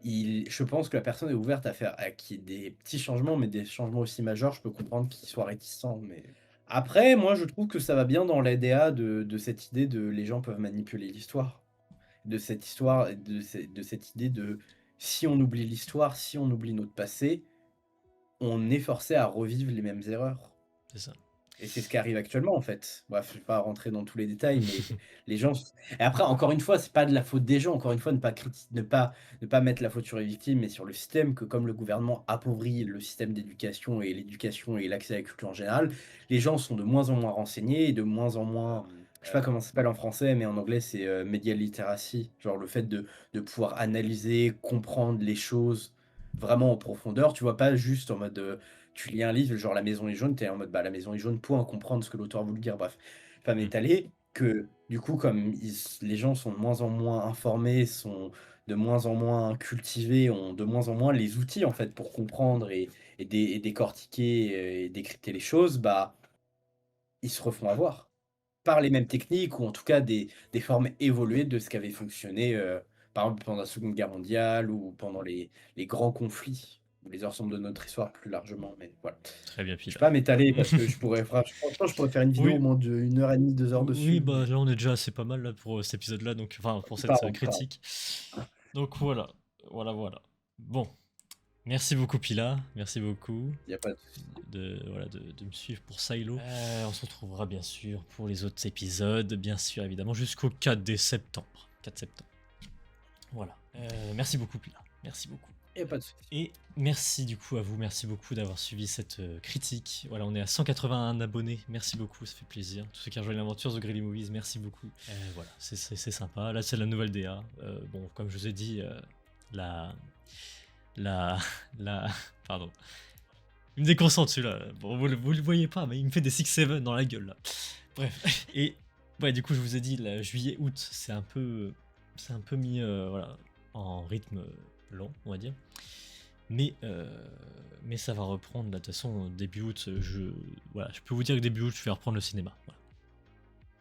S2: je pense que la personne est ouverte à qu'il y ait des petits changements, mais des changements aussi majeurs, je peux comprendre qu'il soit réticent. Mais après, moi je trouve que ça va bien dans l'ADA de cette idée de les gens peuvent manipuler l'histoire. De cette histoire, de cette idée de si on oublie l'histoire, si on oublie notre passé, on est forcé à revivre les mêmes erreurs.
S1: c'est ça.
S2: Et c'est ce qui arrive actuellement, en fait. Bref, je vais pas rentrer dans tous les détails, mais les gens s et après, encore une fois, c'est pas de la faute des gens, encore une fois, ne pas mettre la faute sur les victimes, mais sur le système, que comme le gouvernement appauvrit le système d'éducation et l'accès à la culture en général, les gens sont de moins en moins renseignés et de moins en moins, je sais pas comment ça s'appelle en français, mais en anglais, c'est, media literacy, genre le fait de pouvoir analyser, comprendre les choses vraiment en profondeur. Tu vois? Pas juste en mode, tu lis un livre, genre La Maison est jaune, tu es en mode, bah, La Maison est jaune, point, comprendre ce que l'auteur a voulu dire, bref. Femme
S1: Mmh.
S2: étalée, que du coup, comme les gens sont de moins en moins informés, sont de moins en moins cultivés, ont de moins en moins les outils, en fait, pour comprendre et décortiquer et décrypter les choses, bah, ils se refont avoir par les mêmes techniques ou en tout cas des formes évoluées de ce qui avait fonctionné, par exemple pendant la Seconde Guerre mondiale ou pendant les grands conflits ou les ensembles de notre histoire plus largement, mais voilà.
S1: Très bien,
S2: Je vais
S1: Pila.
S2: pas m'étaler parce que franchement, je pourrais faire une vidéo au
S1: Oui,
S2: moins d'1 heure et demie, 2 heures
S1: oui,
S2: dessus,
S1: bah
S2: mais
S1: là on est déjà assez pas mal là pour cet épisode-là, donc enfin pour cette
S2: pardon,
S1: critique. Donc voilà, voilà, voilà. Bon, merci beaucoup Pila, merci beaucoup
S2: il y a pas de souci.
S1: voilà, de me suivre pour Silo. On se retrouvera bien sûr pour les autres épisodes, bien sûr évidemment jusqu'au 4 septembre. 4 septembre. Voilà. Merci beaucoup Pila, merci beaucoup.
S2: Il y a pas de souci.
S1: Et merci du coup à vous, merci beaucoup d'avoir suivi cette critique. Voilà, on est à 181 abonnés, merci beaucoup, ça fait plaisir. Tous ceux qui ont rejoint l'aventure The Greely Movies, merci beaucoup. Voilà, c'est sympa. Là, c'est la nouvelle DA. Bon, comme je vous ai dit, la. La. La. Pardon. Il me déconcentre celui-là. Bon, vous le voyez pas, mais il me fait des 6-7 dans la gueule là. Bref. Et ouais, du coup, je vous ai dit, juillet-août, c'est un peu. C'est un peu mis voilà, en rythme lent, on va dire. Mais ça va reprendre, là, de toute façon, début août, voilà, je peux vous dire que début août, je vais reprendre le cinéma. Voilà.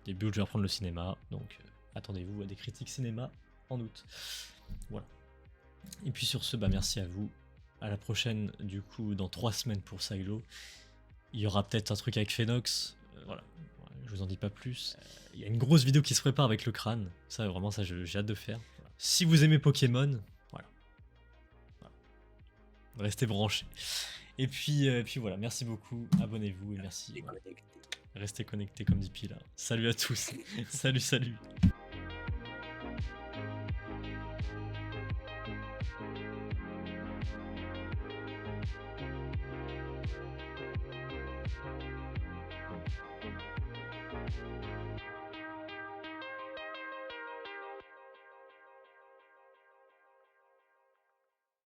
S1: Début août, je vais reprendre le cinéma, donc attendez-vous à des critiques cinéma en août. Voilà. Et puis sur ce, bah merci à vous. À la prochaine, du coup, dans 3 semaines pour Silo. Il y aura peut-être un truc avec Phénox. Voilà. Je vous en dis pas plus. Il y a une grosse vidéo qui se prépare avec le crâne. Ça, vraiment, ça, j'ai hâte de faire. Voilà. Si vous aimez Pokémon, voilà. Restez branchés. Et puis voilà, merci beaucoup, abonnez-vous et merci. Voilà. Restez connectés comme dit Pila. Salut à tous. Salut, salut.